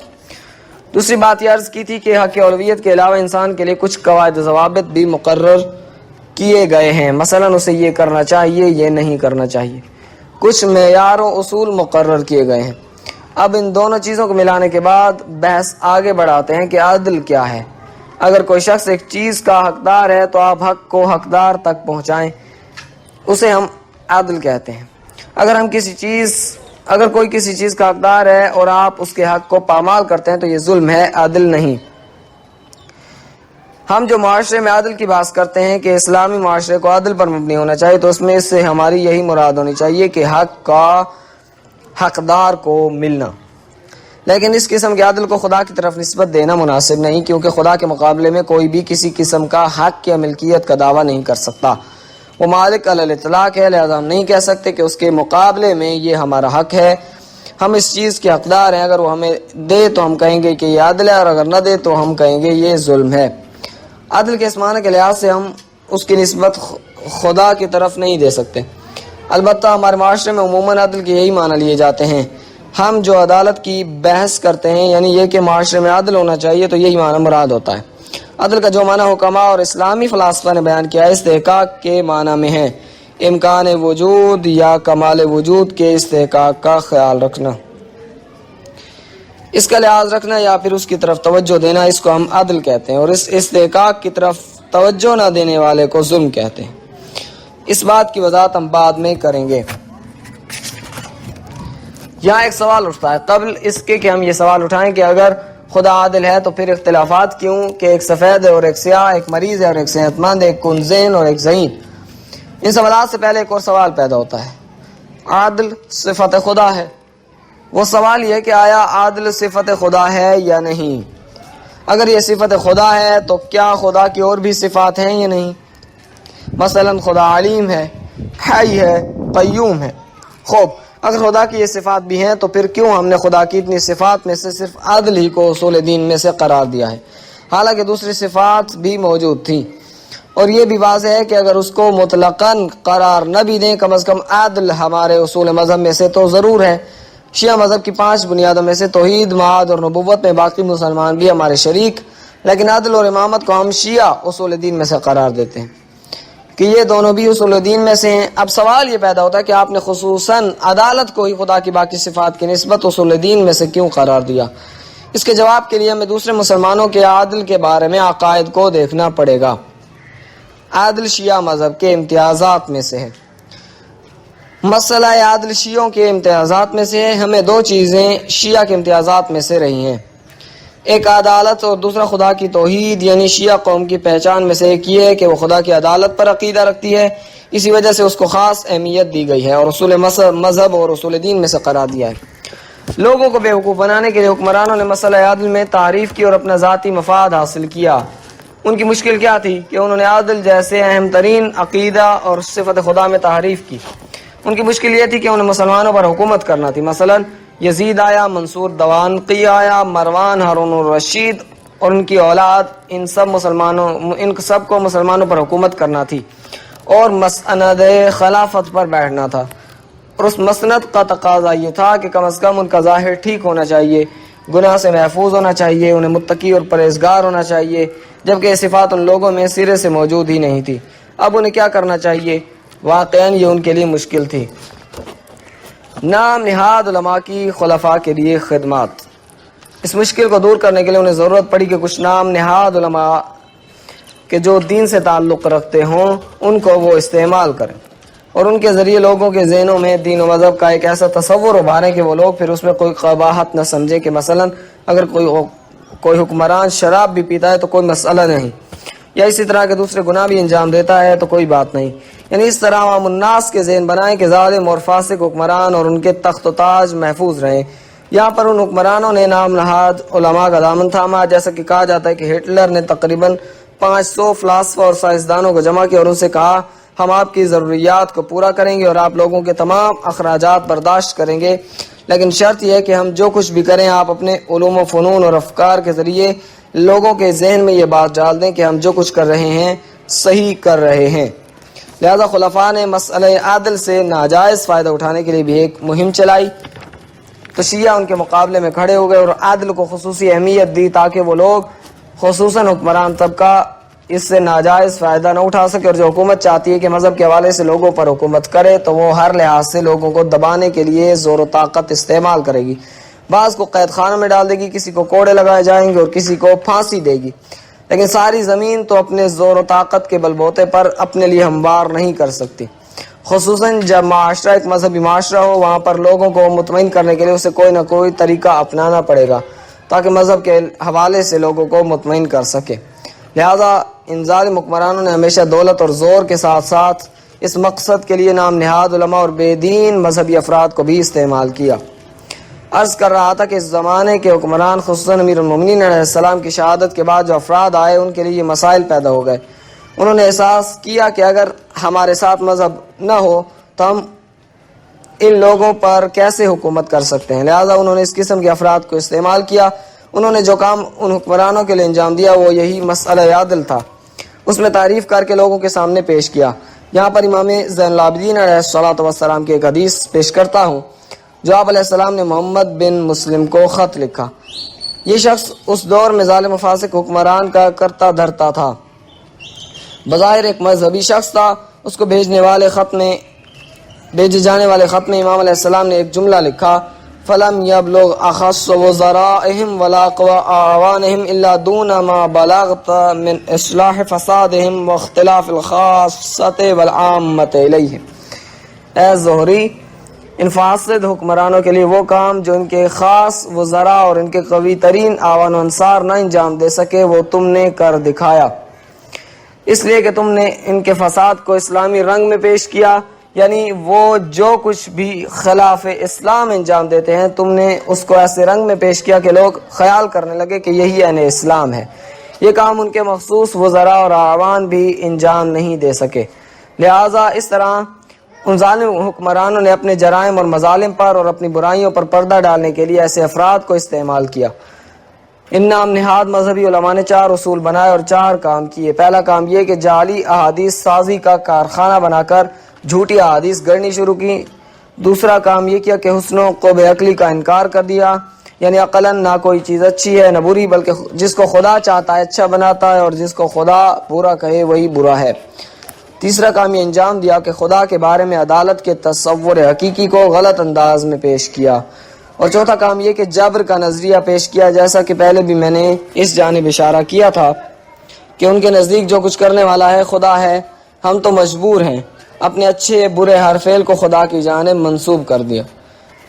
دوسری بات یہ عرض کی تھی کہ حق اولویت کے علاوہ انسان کے لیے کچھ قواعد و ضوابط بھی مقرر کیے گئے ہیں، مثلا اسے یہ کرنا چاہیے، یہ نہیں کرنا چاہیے، کچھ معیار و اصول مقرر کیے گئے ہیں۔ اب ان دونوں چیزوں کو ملانے کے بعد بحث آگے بڑھاتے ہیں کہ عدل کیا ہے۔ اگر کوئی شخص ایک چیز کا حقدار ہے تو آپ حق کو حقدار تک پہنچائیں، اسے ہم عدل کہتے ہیں۔ اگر کوئی کسی چیز کا حقدار ہے اور آپ اس کے حق کو پامال کرتے ہیں تو یہ ظلم ہے، عدل نہیں۔ ہم جو معاشرے میں عدل کی بات کرتے ہیں کہ اسلامی معاشرے کو عدل پر مبنی ہونا چاہیے، تو اس میں سے ہماری یہی مراد ہونی چاہیے کہ حق کا حقدار کو ملنا۔ لیکن اس قسم کے عدل کو خدا کی طرف نسبت دینا مناسب نہیں، کیونکہ خدا کے مقابلے میں کوئی بھی کسی قسم کا حق یا ملکیت کا دعویٰ نہیں کر سکتا۔ وہ مالک علی الاطلاق ہے، لہذا ہم نہیں کہہ سکتے کہ اس کے مقابلے میں یہ ہمارا حق ہے، ہم اس چیز کے حقدار ہیں۔ اگر وہ ہمیں دے تو ہم کہیں گے کہ یہ عدل ہے، اور اگر نہ دے تو ہم کہیں گے یہ ظلم ہے۔ عدل کے اس معنی کے لحاظ سے ہم اس کی نسبت خدا کی طرف نہیں دے سکتے۔ البتہ ہمارے معاشرے میں عموماً عدل کے یہی معنی لیے جاتے ہیں۔ ہم جو عدالت کی بحث کرتے ہیں، یعنی یہ کہ معاشرے میں عدل ہونا چاہیے، تو یہی معنی مراد ہوتا ہے۔ عدل کا جو معنی حکما اور اسلامی فلاسفہ نے بیان کیا ہے، استحقاق کے معنی میں ہے، امکان وجود یا کمال وجود کے استحقاق کا خیال رکھنا، اس کا لحاظ رکھنا یا پھر اس کی طرف توجہ دینا، اس کو ہم عدل کہتے ہیں، اور اس استحقاق کی طرف توجہ نہ دینے والے کو ظلم کہتے ہیں۔ اس بات کی وضاحت ہم بعد میں کریں گے۔ یہاں ایک سوال اٹھتا ہے، قبل اس کے کہ ہم یہ سوال اٹھائیں کہ اگر خدا عادل ہے تو پھر اختلافات کیوں، کہ ایک سفید ہے اور ایک سیاہ، ایک مریض ہے اور ایک صحت مند، ایک کنزین اور ایک ذہین۔ ان سوالات سے پہلے ایک اور سوال پیدا ہوتا ہے، عادل صفت خدا ہے، وہ سوال یہ کہ آیا عادل صفت خدا ہے یا نہیں؟ اگر یہ صفت خدا ہے تو کیا خدا کی اور بھی صفات ہیں یا نہیں؟ مثلا خدا علیم ہے، حی ہے، قیوم ہے۔ خوب، اگر خدا کی یہ صفات بھی ہیں تو پھر کیوں ہم نے خدا کی اتنی صفات میں سے صرف عدل ہی کو اصول دین میں سے قرار دیا ہے، حالانکہ دوسری صفات بھی موجود تھیں؟ اور یہ بھی واضح ہے کہ اگر اس کو مطلقاً قرار نہ بھی دیں، کم از کم عدل ہمارے اصول مذہب میں سے تو ضرور ہے۔ شیعہ مذہب کی 5 بنیادوں میں سے توحید، معاد اور نبوت میں باقی مسلمان بھی ہمارے شریک، لیکن عدل اور امامت کو ہم شیعہ اصول دین میں سے قرار دیتے ہیں کہ یہ دونوں بھی اصول دین میں سے ہیں۔ اب سوال یہ پیدا ہوتا ہے کہ آپ نے خصوصاً عدالت کو ہی خدا کی باقی صفات کی نسبت اصول دین میں سے کیوں قرار دیا؟ اس کے جواب کے لیے ہمیں دوسرے مسلمانوں کے عدل کے بارے میں عقائد کو دیکھنا پڑے گا۔ عدل شیعہ مذہب کے امتیازات میں سے ہے۔ مسئلہ عدل شیعوں کے امتیازات میں سے ہے۔ ہمیں 2 چیزیں شیعہ کے امتیازات میں سے رہی ہیں، ایک عدالت اور دوسرا خدا کی توحید، یعنی شیعہ قوم کی پہچان میں سے ایک یہ ہے کہ وہ خدا کی عدالت پر عقیدہ رکھتی ہے، اسی وجہ سے اس کو خاص اہمیت دی گئی ہے اور اصول مذہب اور اصول دین میں سے قرار دیا ہے۔ لوگوں کو بیوقوف بنانے کے لیے حکمرانوں نے مسئلہ عدل میں تعریف کی اور اپنا ذاتی مفاد حاصل کیا۔ ان کی مشکل کیا تھی کہ انہوں نے عدل جیسے اہم ترین عقیدہ اور صفت خدا میں تعریف کی۔ ان کی مشکل یہ تھی کہ انہیں مسلمانوں پر حکومت کرنا تھی، مثلا یزید آیا، منصور دوانقی آیا، مروان، ہارون الرشید اور ان کی اولاد، ان سب کو مسلمانوں پر حکومت کرنا تھی اور مسند خلافت پر بیٹھنا تھا، اور اس مسند کا تقاضا یہ تھا کہ کم از کم ان کا ظاہر ٹھیک ہونا چاہیے، گناہ سے محفوظ ہونا چاہیے، انہیں متقی اور پرہیزگار ہونا چاہیے، جبکہ یہ صفات ان لوگوں میں سرے سے موجود ہی نہیں تھی۔ اب انہیں کیا کرنا چاہیے؟ واقعاً یہ ان کے لیے مشکل تھی۔ نام نہاد علماء کی خلفاء کے لیے خدمات۔ اس مشکل کو دور کرنے کے لیے انہیں ضرورت پڑی کہ کچھ نام نہاد علماء کہ جو دین سے تعلق رکھتے ہوں ان کو وہ استعمال کریں اور ان کے ذریعے لوگوں کے ذہنوں میں دین و مذہب کا ایک ایسا تصور ابھاریں کہ وہ لوگ پھر اس میں کوئی قباحت نہ سمجھے، کہ مثلا اگر کوئی حکمران شراب بھی پیتا ہے تو کوئی مسئلہ نہیں، یا اسی طرح کے دوسرے گناہ بھی انجام دیتا ہے تو کوئی بات نہیں۔ یعنی اس طرح عوام الناس کے ذہن بنائیں کہ ظالم اور فاسق حکمران اور ان کے تخت و تاج محفوظ رہیں۔ یہاں پر ان حکمرانوں نے نام نہاد علماء کا دامن تھاما، جیسا کہ کہا جاتا ہے کہ ہٹلر نے تقریباً 500 فلاسفہ اور سائنسدانوں کو جمع کیا اور ان سے کہا ہم آپ کی ضروریات کو پورا کریں گے اور آپ لوگوں کے تمام اخراجات برداشت کریں گے، لیکن شرط یہ ہے کہ ہم جو کچھ بھی کریں آپ اپنے علوم و فنون اور افکار کے ذریعے لوگوں کے ذہن میں یہ بات ڈال دیں کہ ہم جو کچھ کر رہے ہیں صحیح کر رہے ہیں۔ لہذا خلفاء نے مسئلہ عدل سے ناجائز فائدہ اٹھانے کے لیے بھی ایک مہم چلائی، تو شیعہ ان کے مقابلے میں کھڑے ہو گئے اور عدل کو خصوصی اہمیت دی تاکہ وہ لوگ خصوصاً حکمران طبقہ اس سے ناجائز فائدہ نہ اٹھا سکے، اور جو حکومت چاہتی ہے کہ مذہب کے حوالے سے لوگوں پر حکومت کرے تو وہ ہر لحاظ سے لوگوں کو دبانے کے لیے زور و طاقت استعمال کرے گی، بعض کو قید خانوں میں ڈال دے گی، کسی کو کوڑے لگائے جائیں گے اور کسی کو پھانسی دے گی، لیکن ساری زمین تو اپنے زور و طاقت کے بلبوتے پر اپنے لیے ہموار نہیں کر سکتی، خصوصاً جب معاشرہ ایک مذہبی معاشرہ ہو، وہاں پر لوگوں کو مطمئن کرنے کے لیے اسے کوئی نہ کوئی طریقہ اپنانا پڑے گا تاکہ مذہب کے حوالے سے لوگوں کو مطمئن کر سکے۔ لہذا ان ظالم حکمرانوں نے ہمیشہ دولت اور زور کے ساتھ ساتھ اس مقصد کے لیے نام نہاد علماء اور بے دین مذہبی افراد کو بھی استعمال کیا۔ عرض کر رہا تھا کہ اس زمانے کے حکمران خصوصاً امیر المومنین علیہ السلام کی شہادت کے بعد جو افراد آئے ان کے لیے یہ مسائل پیدا ہو گئے، انہوں نے احساس کیا کہ اگر ہمارے ساتھ مذہب نہ ہو تو ہم ان لوگوں پر کیسے حکومت کر سکتے ہیں، لہذا انہوں نے اس قسم کے افراد کو استعمال کیا۔ انہوں نے جو کام ان حکمرانوں کے لیے انجام دیا وہ یہی مسئلہ عدل تھا، اس میں تعریف کر کے لوگوں کے سامنے پیش کیا۔ یہاں پر امام زین العابدین علیہ السلام کی ایک حدیث پیش کرتا ہوں جو آپ علیہ السلام نے محمد بن مسلم کو خط لکھا۔ یہ شخص اس دور میں ظالم و فاسق حکمران کا کرتا دھرتا تھا، بظاہر ایک مذہبی شخص تھا۔ اس کو بھیجے جانے والے خط میں امام علیہ السلام نے ایک جملہ لکھا، فلم یبلغ اخص وزرائهم ولا اعوانهم الا دون ما بلغت من اصلاح فسادهم واختلاف الخاصة والعامة الیہم۔ اے زہری، ان فاسد حکمرانوں کے لیے وہ کام جو ان کے خاص وزراء اور ان کے قوی ترین اعوان و انصار نہ انجام دے سکے وہ تم نے کر دکھایا، اس لیے کہ تم نے ان کے فساد کو اسلامی رنگ میں پیش کیا، یعنی وہ جو کچھ بھی خلاف اسلام انجام دیتے ہیں تم نے اس کو ایسے رنگ میں پیش کیا کہ لوگ خیال کرنے لگے کہ یہی عین اسلام ہے۔ یہ کام ان کے مخصوص وزراء اور اعوان بھی انجام نہیں دے سکے، لہذا اس طرح ان ظالم حکمرانوں نے اپنے جرائم اور مظالم پر اور اپنی برائیوں پر پردہ ڈالنے کے لیے ایسے افراد کو استعمال کیا۔ ان نام نہاد مذہبی علماء نے 4 اصول بنائے اور 4 کام کیے۔ پہلا کام یہ کہ جعلی احادیث سازی کا کارخانہ بنا کر جھوٹی احادیث گڑھنی شروع کی۔ دوسرا کام یہ کیا کہ حسن و قوب عقلی کا انکار کر دیا، یعنی عقلاً نہ کوئی چیز اچھی ہے نہ بری، بلکہ جس کو خدا چاہتا ہے اچھا بناتا ہے اور جس کو خدا برا کہے وہی برا ہے۔ تیسرا کام یہ انجام دیا کہ خدا کے بارے میں عدالت کے تصور حقیقی کو غلط انداز میں پیش کیا۔ اور چوتھا کام یہ کہ جبر کا نظریہ پیش کیا، جیسا کہ پہلے بھی میں نے اس جانب اشارہ کیا تھا کہ ان کے نزدیک جو کچھ کرنے والا ہے خدا ہے، ہم تو مجبور ہیں، اپنے اچھے برے ہر فعل کو خدا کی جانب منسوب کر دیا۔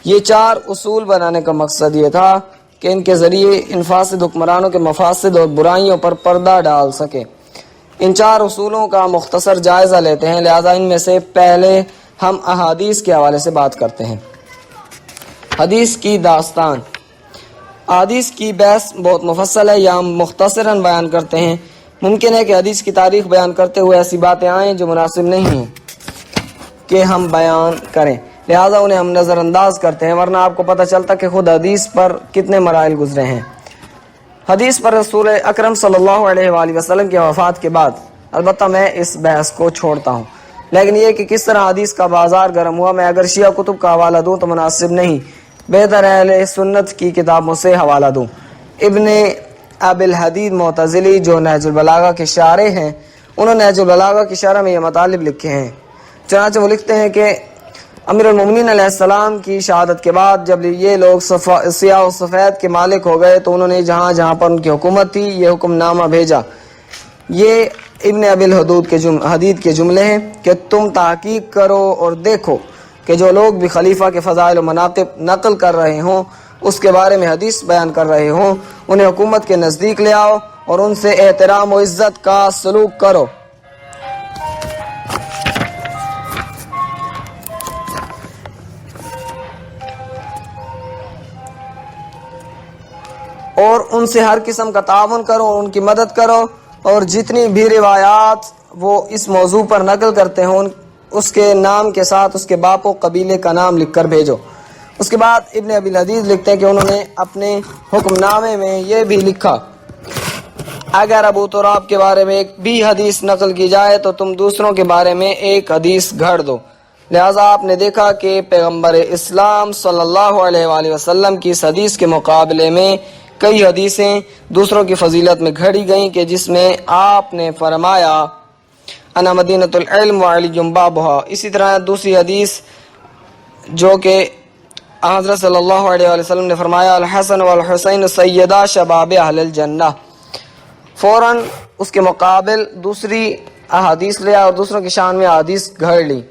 یہ 4 اصول بنانے کا مقصد یہ تھا کہ ان کے ذریعے ان فاسد حکمرانوں کے مفاسد اور برائیوں پر پردہ ڈال سکے۔ ان 4 اصولوں کا مختصر جائزہ لیتے ہیں، لہذا ان میں سے پہلے ہم احادیث کے حوالے سے بات کرتے ہیں۔ حدیث کی داستان۔ احادیث کی بحث بہت مفصل ہے، یا ہم مختصراً بیان کرتے ہیں۔ ممکن ہے کہ حدیث کی تاریخ بیان کرتے ہوئے ایسی باتیں آئیں جو مناسب نہیں ہیں کہ ہم بیان کریں، لہذا انہیں ہم نظر انداز کرتے ہیں، ورنہ آپ کو پتہ چلتا کہ خود حدیث پر کتنے مراحل گزرے ہیں۔ حدیث پر رسول اکرم صلی اللہ علیہ وآلہ وسلم کی وفات کے بعد البتہ میں اس بحث کو چھوڑتا ہوں، لیکن یہ کہ کس طرح حدیث کا بازار گرم ہوا میں اگر شیعہ کتب کا حوالہ دوں تو مناسب نہیں، بہتر اہل سنت کی کتابوں سے حوالہ دوں۔ ابن ابی الحدید معتزلی جو نہج البلاغہ کے شارح ہیں، انہوں نے نہج البلاغہ کی شرح میں یہ مطالب لکھے ہیں۔ چنانچہ وہ لکھتے ہیں کہ امیر المومنین علیہ السلام کی شہادت کے بعد جب یہ لوگ سیاہ و سفید کے مالک ہو گئے تو انہوں نے جہاں جہاں پر ان کی حکومت تھی یہ حکم نامہ بھیجا۔ یہ ابن ابی الحدید کے جملے ہیں کہ تم تحقیق کرو اور دیکھو کہ جو لوگ بھی خلیفہ کے فضائل و مناقب نقل کر رہے ہوں، اس کے بارے میں حدیث بیان کر رہے ہوں، انہیں حکومت کے نزدیک لے آؤ اور ان سے احترام و عزت کا سلوک کرو۔ اور ان سے ہر قسم کا تعاون کرو اور ان کی مدد کرو، اور جتنی بھی روایات وہ اس موضوع پر نقل کرتے ہوں اس کے نام کے ساتھ اس کے باپ و قبیلے کا نام لکھ کر بھیجو۔ اس کے بعد ابن ابی الحدید لکھتے ہیں کہ انہوں نے اپنے حکم نامے میں یہ بھی لکھا، اگر ابو تراب کے بارے میں ایک بھی حدیث نقل کی جائے تو تم دوسروں کے بارے میں ایک حدیث گھڑ دو۔ لہذا آپ نے دیکھا کہ پیغمبر اسلام صلی اللہ علیہ وآلہ وسلم کی اس حدیث کے مقابلے میں کئی حدیثیں دوسروں کی فضیلت میں گھڑی گئیں کہ جس میں آپ نے فرمایا انا مدینۃ العلم وعلی بابھا۔ اسی طرح دوسری حدیث جو کہ حضرت صلی اللہ علیہ وآلہ وسلم نے فرمایا الحسن والحسین سیدا شباب اہل الجنہ، فوراً اس کے مقابل دوسری احادیث لیا اور دوسروں کی شان میں احادیث گھڑ لی۔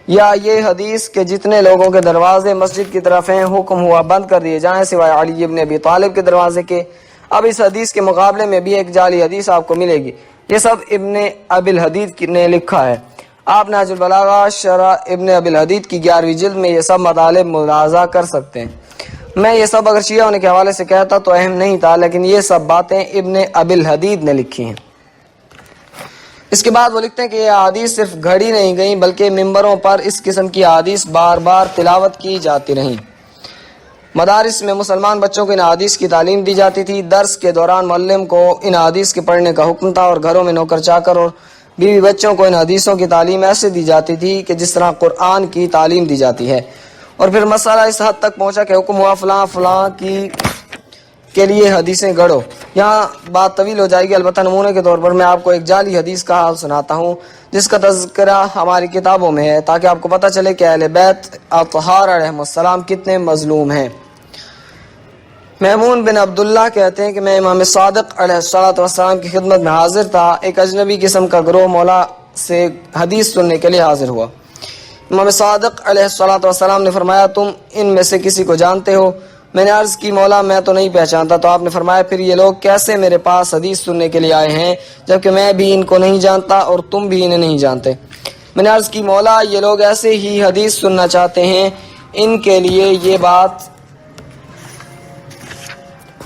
یا یہ حدیث کہ جتنے لوگوں کے دروازے مسجد کی طرف ہیں حکم ہوا بند کر دیے جائیں سوائے علی ابن ابی طالب کے دروازے کے۔ اب اس حدیث کے مقابلے میں بھی ایک جعلی حدیث آپ کو ملے گی۔ یہ سب ابن ابی الحدید نے لکھا ہے۔ آپ نہج البلاغہ شرح ابن ابی الحدید کی 11ویں جلد میں یہ سب مطالب ملاحظہ کر سکتے ہیں۔ میں یہ سب اگر شیعہ ہونے کے حوالے سے کہتا تو اہم نہیں تھا، لیکن یہ سب باتیں ابن ابی الحدید نے لکھی ہیں۔ اس کے بعد وہ لکھتے ہیں کہ یہ احادیث صرف گھڑی نہیں گئیں بلکہ ممبروں پر اس قسم کی احادیث بار بار تلاوت کی جاتی رہیں۔ مدارس میں مسلمان بچوں کو ان احادیث کی تعلیم دی جاتی تھی۔ درس کے دوران معلم کو ان احادیث کے پڑھنے کا حکم تھا اور گھروں میں نوکر چاکر اور بیوی بچوں کو ان حدیثوں کی تعلیم ایسے دی جاتی تھی کہ جس طرح قرآن کی تعلیم دی جاتی ہے۔ اور پھر مسئلہ اس حد تک پہنچا کہ حکم ہوا فلاں فلاں کے لیے حدیثیں گڑھو۔ یہاں بات طویل ہو جائے گی، البتہ نمونے کے طور پر میں آپ کو ایک جعلی حدیث کا حال سناتا ہوں جس کا تذکرہ ہماری کتابوں میں ہے تاکہ آپ کو پتہ چلے کہ اہل بیت اطہار علیہم السلام کتنے مظلوم ہیں۔ محمود بن عبداللہ کہتے ہیں کہ میں امام صادق علیہ السلام کی خدمت میں حاضر تھا۔ ایک اجنبی قسم کا گروہ مولا سے حدیث سننے کے لیے حاضر ہوا۔ امام صادق علیہ السلام نے فرمایا تم ان میں سے کسی کو جانتے ہو؟ میں نے عرض کی مولا میں تو نہیں پہچانتا۔ تو آپ نے فرمایا پھر یہ لوگ کیسے میرے پاس حدیث سننے کے لیے آئے ہیں جبکہ میں بھی ان کو نہیں جانتا اور تم بھی انہیں نہیں جانتے؟ میں نے عرض کی مولا یہ لوگ ایسے ہی حدیث سننا چاہتے ہیں، ان کے لیے یہ بات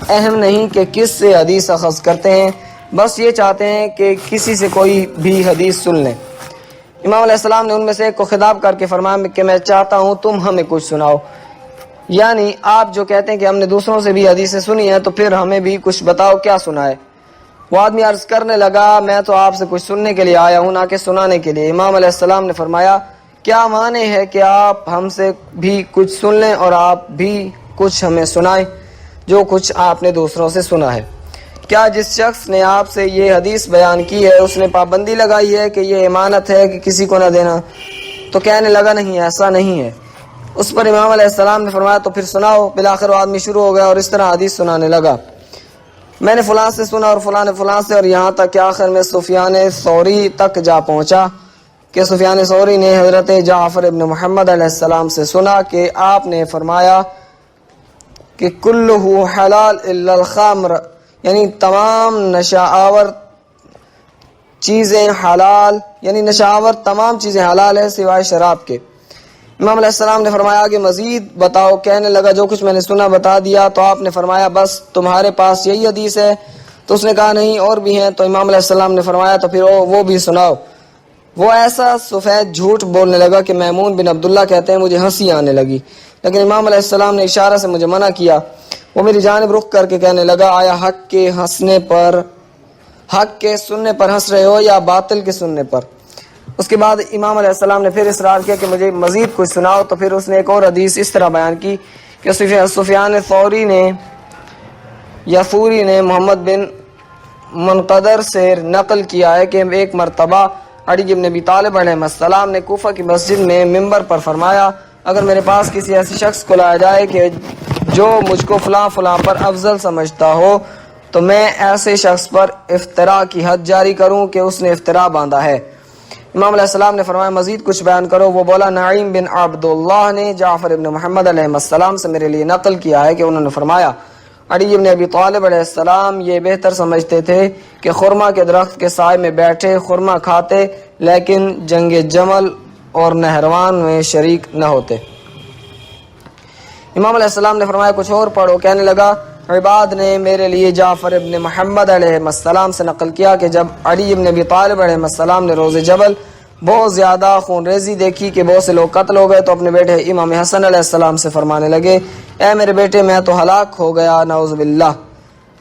اہم نہیں کہ کس سے حدیث اخذ کرتے ہیں، بس یہ چاہتے ہیں کہ کسی سے کوئی بھی حدیث سن لیں۔ امام علیہ السلام نے ان میں سے ایک کو خطاب کر کے فرمایا کہ میں چاہتا ہوں تم ہمیں کچھ سناؤ، یعنی آپ جو کہتے ہیں کہ ہم نے دوسروں سے بھی حدیثیں سنی ہیں تو پھر ہمیں بھی کچھ بتاؤ کیا سنا ہے۔ وہ آدمی عرض کرنے لگا میں تو آپ سے کچھ سننے کے لیے آیا ہوں نہ کہ سنانے کے لیے۔ امام علیہ السلام نے فرمایا کیا معنی ہے کہ آپ ہم سے بھی کچھ سن لیں اور آپ بھی کچھ ہمیں سنائیں جو کچھ آپ نے دوسروں سے سنا ہے؟ کیا جس شخص نے آپ سے یہ حدیث بیان کی ہے اس نے پابندی لگائی ہے کہ یہ امانت ہے کہ کسی کو نہ دینا؟ تو کہنے لگا نہیں ایسا نہیں ہے۔ اس پر امام علیہ السلام نے فرمایا تو پھر سناؤ۔ بالآخر وہ آدمی شروع ہو گیا اور اس طرح حدیث سنانے لگا، میں نے فلاں سے سنا اور فلاں نے فلاں سے، اور یہاں تک کہ آخر میں سفیان ثوری تک جا پہنچا کہ سفیان ثوری نے حضرت جعفر ابن محمد علیہ السلام سے سنا کہ آپ نے فرمایا کہ کلہ حلال الا الخمر، یعنی تمام نشہ آور چیزیں حلال، یعنی نشہ آور تمام چیزیں حلال ہے سوائے شراب کے۔ امام علیہ السلام نے فرمایا آگے مزید بتاؤ۔ کہنے لگا جو کچھ میں نے سنا بتا دیا۔ تو آپ نے فرمایا بس تمہارے پاس یہی حدیث ہے؟ تو اس نے کہا نہیں اور بھی ہیں۔ تو امام علیہ السلام نے فرمایا تو پھر وہ بھی سناؤ۔ وہ ایسا سفید جھوٹ بولنے لگا کہ محمود بن عبداللہ کہتے ہیں مجھے ہنسی آنے لگی، لیکن امام علیہ السلام نے اشارہ سے مجھے منع کیا۔ وہ میری جانب رخ کر کے کہنے لگا آیا حق کے سننے پر ہنس رہے ہو یا باطل کے سننے پر؟ اس کے بعد امام علیہ السلام نے پھر اصرار کیا کہ مجھے مزید کچھ سناؤ۔ تو پھر اس نے ایک اور حدیث اس طرح بیان کی کہ سفیان ثوری نے محمد بن منقدر سے نقل کیا ہے کہ ایک مرتبہ علی بن ابی طالب علیہ السلام نے کوفہ کی مسجد میں ممبر پر فرمایا اگر میرے پاس کسی ایسے شخص کو لایا جائے کہ جو مجھ کو فلاں فلاں پر افضل سمجھتا ہو تو میں ایسے شخص پر افتراء کی حد جاری کروں کہ اس نے افتراء باندھا ہے۔ امام علیہ السلام نے فرمایا مزید کچھ بیان کرو۔ وہ بولا نعیم بن عبداللہ نے جعفر ابن محمد علیہ السلام سے میرے لیے نقل کیا ہے کہ انہوں نے فرمایا علی ابن ابی طالب علیہ السلام یہ بہتر سمجھتے تھے کہ خرما کے درخت کے سائے میں بیٹھے خرما کھاتے لیکن جنگ جمل اور نہروان میں شریک نہ ہوتے۔ امام علیہ السلام نے فرمایا کچھ اور پڑھو۔ کہنے لگا عباد نے میرے لیے جعفر ابن محمد علیہ السلام سے نقل کیا کہ جب علی ابن ابی طالب علیہ السلام نے روز جبل بہت زیادہ خون ریزی دیکھی کہ بہت سے لوگ قتل ہو گئے تو اپنے بیٹے امام حسن علیہ السلام سے فرمانے لگے اے میرے بیٹے میں تو ہلاک ہو گیا نعوذ باللہ۔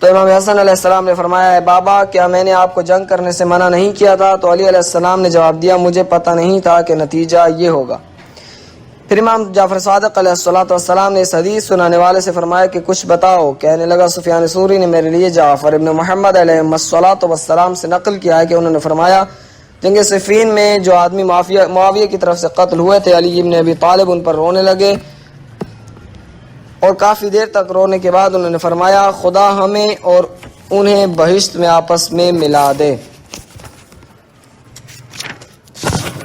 تو امام حسن علیہ السلام نے فرمایا ہے بابا کیا میں نے آپ کو جنگ کرنے سے منع نہیں کیا تھا؟ تو علی علیہ السلام نے جواب دیا مجھے پتہ نہیں تھا کہ نتیجہ یہ ہوگا۔ پھر امام جعفر صادق علیہ السلام نے اس حدیث سنانے والے سے فرمایا کہ کچھ بتاؤ۔ کہنے لگا سفیان ثوری نے میرے لیے جعفر ابن محمد علیہ السلام سے نقل کیا ہے کہ انہوں نے فرمایا جنگ صفین میں جو آدمی معاویہ کی طرف سے قتل ہوئے تھے علی ابن ابی طالب ان پر رونے لگے اور کافی دیر تک رونے کے بعد انہوں نے فرمایا خدا ہمیں اور انہیں بہشت میں آپس میں ملا دے۔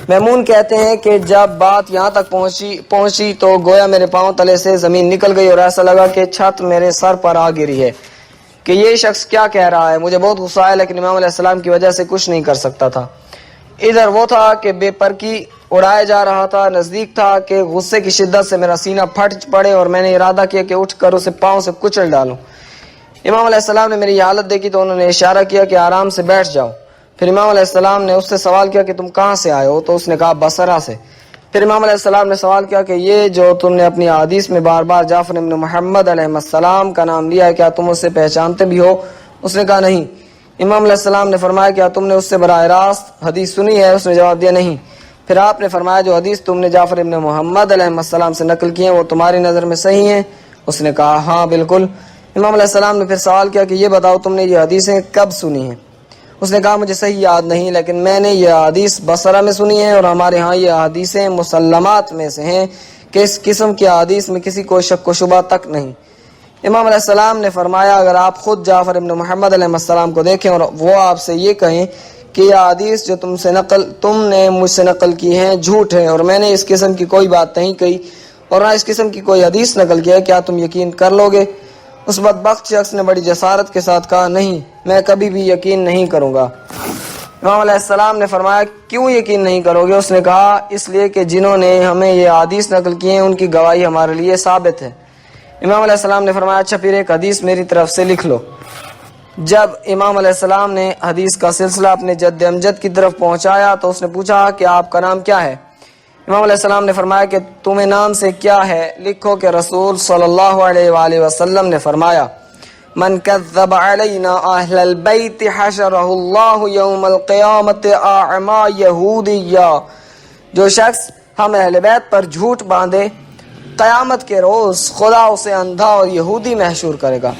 میمون کہتے ہیں کہ جب بات یہاں تک پہنچی تو گویا میرے پاؤں تلے سے زمین نکل گئی اور ایسا لگا کہ چھت میرے سر پر آ گری ہے کہ یہ شخص کیا کہہ رہا ہے۔ مجھے بہت غصہ آیا لیکن امام علیہ السلام کی وجہ سے کچھ نہیں کر سکتا تھا۔ ادھر وہ تھا کہ بے پرکی اڑایا جا رہا تھا، نزدیک تھا کہ غصے کی شدت سے میرا سینہ پھٹ پڑے اور میں نے ارادہ کیا کہ اٹھ کر اسے پاؤں سے کچل ڈالوں۔ امام علیہ السلام نے میری حالت دیکھی تو انہوں نے اشارہ کیا کہ آرام سے بیٹھ جاؤ۔ پھر امام علیہ السلام نے اس سے سوال کیا کہ تم کہاں سے آئے ہو؟ تو اس نے کہا بصرہ سے۔ پھر امام علیہ السلام نے سوال کیا کہ یہ جو تم نے اپنی احادیث میں بار بار جعفر ابن محمد علیہ السلام کا نام لیا ہے کیا تم اسے پہچانتے بھی ہو؟ اس نے کہا نہیں۔ امام علیہ السلام نے فرمایا کیا تم نے اس سے براہ راست حدیث سنی ہے؟ اس نے جواب دیا نہیں۔ پھر آپ نے فرمایا جو حدیث تم نے جعفر ابن محمد علیہ السلام سے نقل کی ہیں وہ تمہاری نظر میں صحیح ہیں؟ اس نے کہا ہاں بالکل۔ امام علیہ السلام نے پھر سوال کیا کہ یہ بتاؤ تم نے یہ حدیثیں کب سنی ہیں؟ اس نے کہا مجھے صحیح یاد نہیں لیکن میں نے یہ حدیث بصرہ میں سنی ہے اور ہمارے ہاں یہ حدیثیں مسلمات میں سے ہیں کہ اس قسم کی حدیث میں کسی کو شک و شبہ تک نہیں۔ امام علیہ السلام نے فرمایا اگر آپ خود جعفر ابن محمد علیہ السلام کو دیکھیں اور وہ آپ سے یہ کہیں کہ یہ حدیث جو تم نے مجھ سے نقل کی ہیں جھوٹ ہے اور میں نے اس قسم کی کوئی بات نہیں کہی اور نہ اس قسم کی کوئی حدیث نقل کی ہے، کیا تم یقین کر لو گے؟ اس بدبخت شخص نے بڑی جسارت کے ساتھ کہا نہیں، میں کبھی بھی یقین نہیں کروں گا۔ امام علیہ السلام نے فرمایا کیوں یقین نہیں کرو گے؟ اس نے کہا اس لیے کہ جنہوں نے ہمیں یہ حدیث نقل کی ہیں ان کی گواہی ہمارے لیے ثابت ہے۔ امام علیہ السلام نے فرمایا اچھا پھر ایک حدیث میری طرف سے لکھ لو۔ جب امام علیہ السلام نے حدیث کا سلسلہ اپنے جد امجد کی طرف پہنچایا تو اس نے پوچھا کہ آپ کا نام کیا ہے؟ امام علیہ السلام نے فرمایا کہ تمہیں نام سے کیا ہے؟ لکھو کہ رسول صلی اللہ علیہ وآلہ وسلم نے فرمایا من کذب علینا اہل البیت حشرہ اللہ یوم القیامت اعما یہودیا، جو شخص ہم اہل بیت پر جھوٹ باندھے قیامت کے روز خدا اسے اندھا اور یہودی محشور کرے گا۔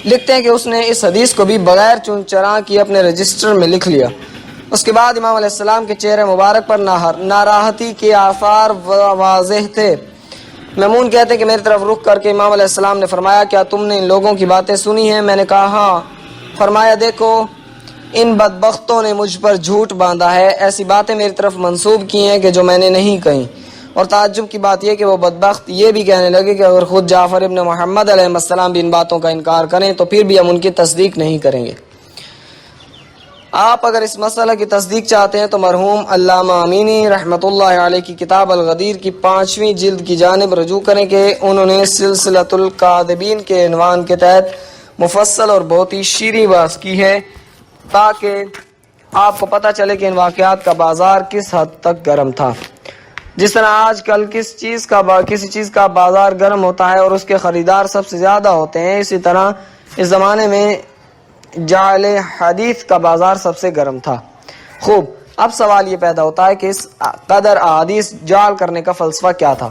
لکھتے ہیں کہ اس نے اس حدیث کو بھی بغیر چون چراں کی اپنے رجسٹر میں لکھ لیا۔ اس کے بعد امام علیہ السلام کے چہرے مبارک پر ناراحتی کے آثار واضح تھے۔ میمون کہتے ہیں کہ میری طرف رخ کر کے امام علیہ السلام نے فرمایا کیا تم نے ان لوگوں کی باتیں سنی ہیں؟ میں نے کہا ہاں۔ فرمایا دیکھو ان بدبختوں نے مجھ پر جھوٹ باندھا ہے، ایسی باتیں میری طرف منسوب کی ہیں کہ جو میں نے نہیں کہیں، اور تعجب کی بات یہ کہ وہ بدبخت یہ بھی کہنے لگے کہ اگر خود جعفر ابن محمد علیہ السلام بھی ان باتوں کا انکار کریں تو پھر بھی ہم ان کی تصدیق نہیں کریں گے۔ آپ اگر اس مسئلہ کی تصدیق چاہتے ہیں تو مرحوم علامہ امینی رحمۃ اللہ علیہ کی کتاب الغدیر کی 5ویں جلد کی جانب رجوع کریں کہ انہوں نے سلسلۃ الکاذبین کے عنوان کے تحت مفصل اور بہت ہی شیریں بحث کی ہے تاکہ آپ کو پتہ چلے کہ ان واقعات کا بازار کس حد تک گرم تھا۔ جس طرح آج کل کسی چیز کا بازار گرم ہوتا ہے اور اس کے خریدار سب سے زیادہ ہوتے ہیں، اسی طرح اس زمانے میں جعل حدیث کا بازار سب سے گرم تھا۔ خوب، اب سوال یہ پیدا ہوتا ہے کہ اس قدر احادیث جعل کرنے کا فلسفہ کیا تھا؟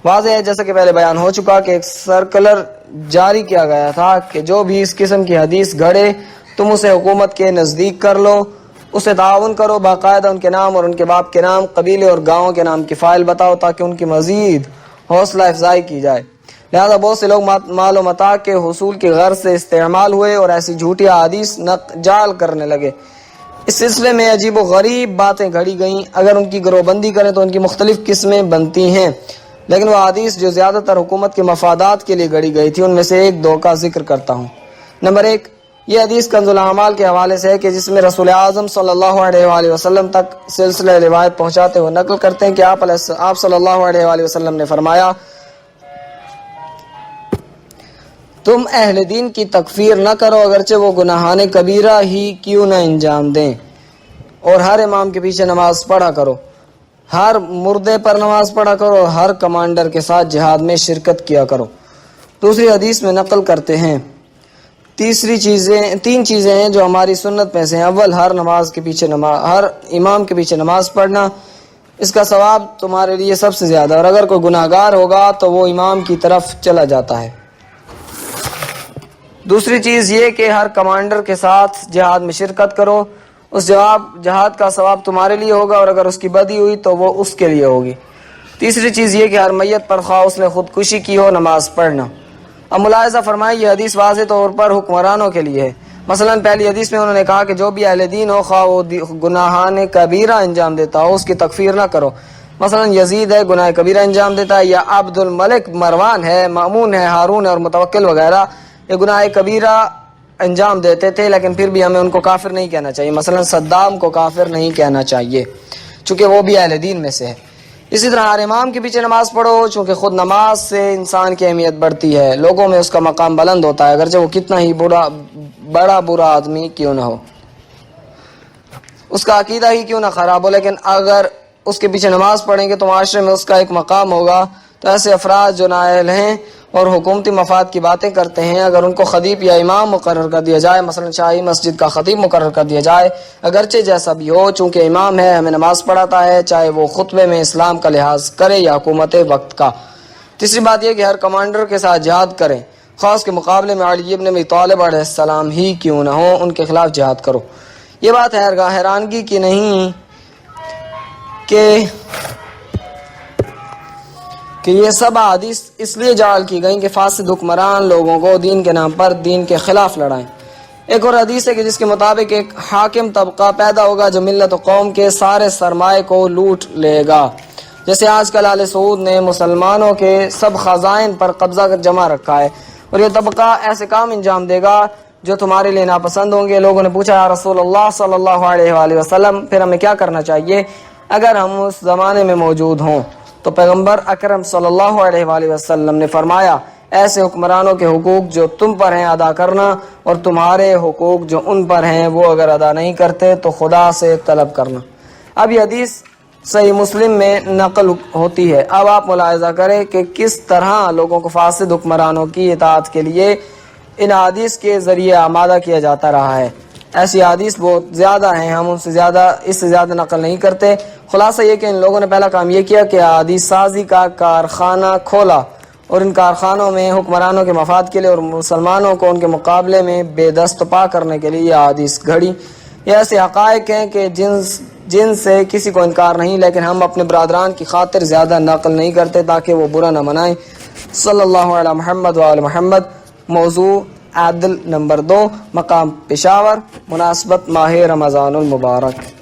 واضح ہے جیسا کہ پہلے بیان ہو چکا کہ ایک سرکلر جاری کیا گیا تھا کہ جو بھی اس قسم کی حدیث گھڑے تم اسے حکومت کے نزدیک کر لو، اسے تعاون کرو، باقاعدہ ان کے نام اور ان کے باپ کے نام، قبیلے اور گاؤں کے نام کی فائل بتاؤ تاکہ ان کی مزید حوصلہ افزائی کی جائے۔ لہذا بہت سے لوگ مال و متاع کے حصول کی غرض سے استعمال ہوئے اور ایسی جھوٹی احادیث جعل کرنے لگے۔ اس سلسلے میں عجیب و غریب باتیں گھڑی گئیں، اگر ان کی گروہ بندی کریں تو ان کی مختلف قسمیں بنتی ہیں، لیکن وہ حدیث جو زیادہ تر حکومت کے مفادات کے لیے گھڑی گئی تھی ان میں سے ایک دو کا ذکر کرتا ہوں۔ نمبر 1، یہ حدیث کنز الاعمال کے حوالے سے ہے کہ جس میں رسول اعظم صلی اللہ علیہ وآلہ وسلم تک سلسلہ روایت پہنچاتے ہوئے نقل کرتے ہیں کہ آپ صلی اللہ علیہ وآلہ وسلم نے فرمایا تم اہل دین کی تکفیر نہ کرو اگرچہ وہ گناہان کبیرہ ہی کیوں نہ انجام دیں، اور ہر امام کے پیچھے نماز پڑھا کرو، ہر مردے پر نماز پڑھا کرو اور ہر کمانڈر کے ساتھ جہاد میں شرکت کیا کرو۔ دوسری حدیث میں نقل کرتے ہیں تین چیزیں ہیں جو ہماری سنت میں سے ہیں. اول، ہر امام کے پیچھے نماز پڑھنا، اس کا ثواب تمہارے لیے سب سے زیادہ، اور اگر کوئی گناہ گار ہوگا تو وہ امام کی طرف چلا جاتا ہے. دوسری چیز یہ کہ ہر کمانڈر کے ساتھ جہاد میں شرکت کرو، اس جہاد کا ثواب تمہارے لیے ہوگا، اور اگر اس کی بدی ہوئی تو وہ اس کے لیے ہوگی. تیسری چیز یہ کہ ہر میت پر خواہ اس نے خودکشی کی ہو نماز پڑھنا. اب ملاحظہ فرمائیں، یہ حدیث واضح طور پر حکمرانوں کے لیے ہے. مثلا پہلی حدیث میں انہوں نے کہا کہ جو بھی اہل دین ہو، خواہ وہ گناہان کبیرہ انجام دیتا ہو، اس کی تکفیر نہ کرو. مثلا یزید ہے، گناہ کبیرہ انجام دیتا ہے، یا عبد الملک مروان ہے، مامون ہے، ہارون ہے اور متوکل وغیرہ، یہ گناہ کبیرہ انجام دیتے تھے، لیکن پھر بھی ہمیں ان کو کافر نہیں کہنا چاہیے. مثلا صدام کو کافر نہیں کہنا چاہیے چونکہ وہ بھی اہل دین میں سے ہے. اسی طرح ہر امام کے پیچھے نماز پڑھو، چونکہ خود نماز سے انسان کی اہمیت بڑھتی ہے، لوگوں میں اس کا مقام بلند ہوتا ہے، اگرچہ وہ کتنا ہی برا آدمی کیوں نہ ہو، اس کا عقیدہ ہی کیوں نہ خراب ہو، لیکن اگر اس کے پیچھے نماز پڑھیں گے تو معاشرے میں اس کا ایک مقام ہوگا. تو ایسے افراد جو نااہل ہیں اور حکومتی مفاد کی باتیں کرتے ہیں، اگر ان کو خطیب یا امام مقرر کر دیا جائے، مثلا شاہی مسجد کا خطیب مقرر کر دیا جائے، اگرچہ جیسا بھی ہو، چونکہ امام ہے، ہمیں نماز پڑھاتا ہے، چاہے وہ خطبے میں اسلام کا لحاظ کرے یا حکومت وقت کا. تیسری بات یہ کہ ہر کمانڈر کے ساتھ جہاد کریں، خاص کے مقابلے میں علی ابن ابی طالب علیہ السلام ہی کیوں نہ ہو، ان کے خلاف جہاد کرو. یہ بات حیرانگی کی نہیں کہ یہ سب احادیث اس لیے جعل کی گئیں کہ فاسد حکمران لوگوں کو دین کے نام پر دین کے خلاف لڑائیں. ایک اور حدیث ہے کہ جس کے مطابق ایک حاکم طبقہ پیدا ہوگا جو ملت و قوم کے سارے سرمائے کو لوٹ لے گا، جیسے آج کل آل سعود نے مسلمانوں کے سب خزائن پر قبضہ جمع رکھا ہے، اور یہ طبقہ ایسے کام انجام دے گا جو تمہارے لیے ناپسند ہوں گے. لوگوں نے پوچھا، یا رسول اللہ صلی اللہ علیہ وآلہ وسلم، پھر ہمیں کیا کرنا چاہیے اگر ہم اس زمانے میں موجود ہوں؟ تو پیغمبر اکرم صلی اللہ علیہ وآلہ وسلم نے فرمایا، ایسے حکمرانوں کے حقوق جو تم پر ہیں ادا کرنا، اور تمہارے حقوق جو ان پر ہیں وہ اگر ادا نہیں کرتے تو خدا سے طلب کرنا. اب یہ حدیث صحیح مسلم میں نقل ہوتی ہے. اب آپ ملاحظہ کریں کہ کس طرح لوگوں کو فاسد حکمرانوں کی اطاعت کے لیے ان حدیث کے ذریعے آمادہ کیا جاتا رہا ہے. ایسی حدیث بہت زیادہ ہیں، ہم اس سے زیادہ نقل نہیں کرتے. خلاصہ یہ کہ ان لوگوں نے پہلا کام یہ کیا کہ حدیث سازی کا کارخانہ کھولا، اور ان کارخانوں میں حکمرانوں کے مفاد کے لیے اور مسلمانوں کو ان کے مقابلے میں بے دست پا کرنے کے لیے یہ حدیث گھڑی. یہ ایسے حقائق ہیں کہ جن سے کسی کو انکار نہیں، لیکن ہم اپنے برادران کی خاطر زیادہ نقل نہیں کرتے تاکہ وہ برا نہ منائیں. صلی اللہ علی محمد وآل محمد. موضوع عدل نمبر 2، مقام پشاور، مناسبت ماہ رمضان المبارک.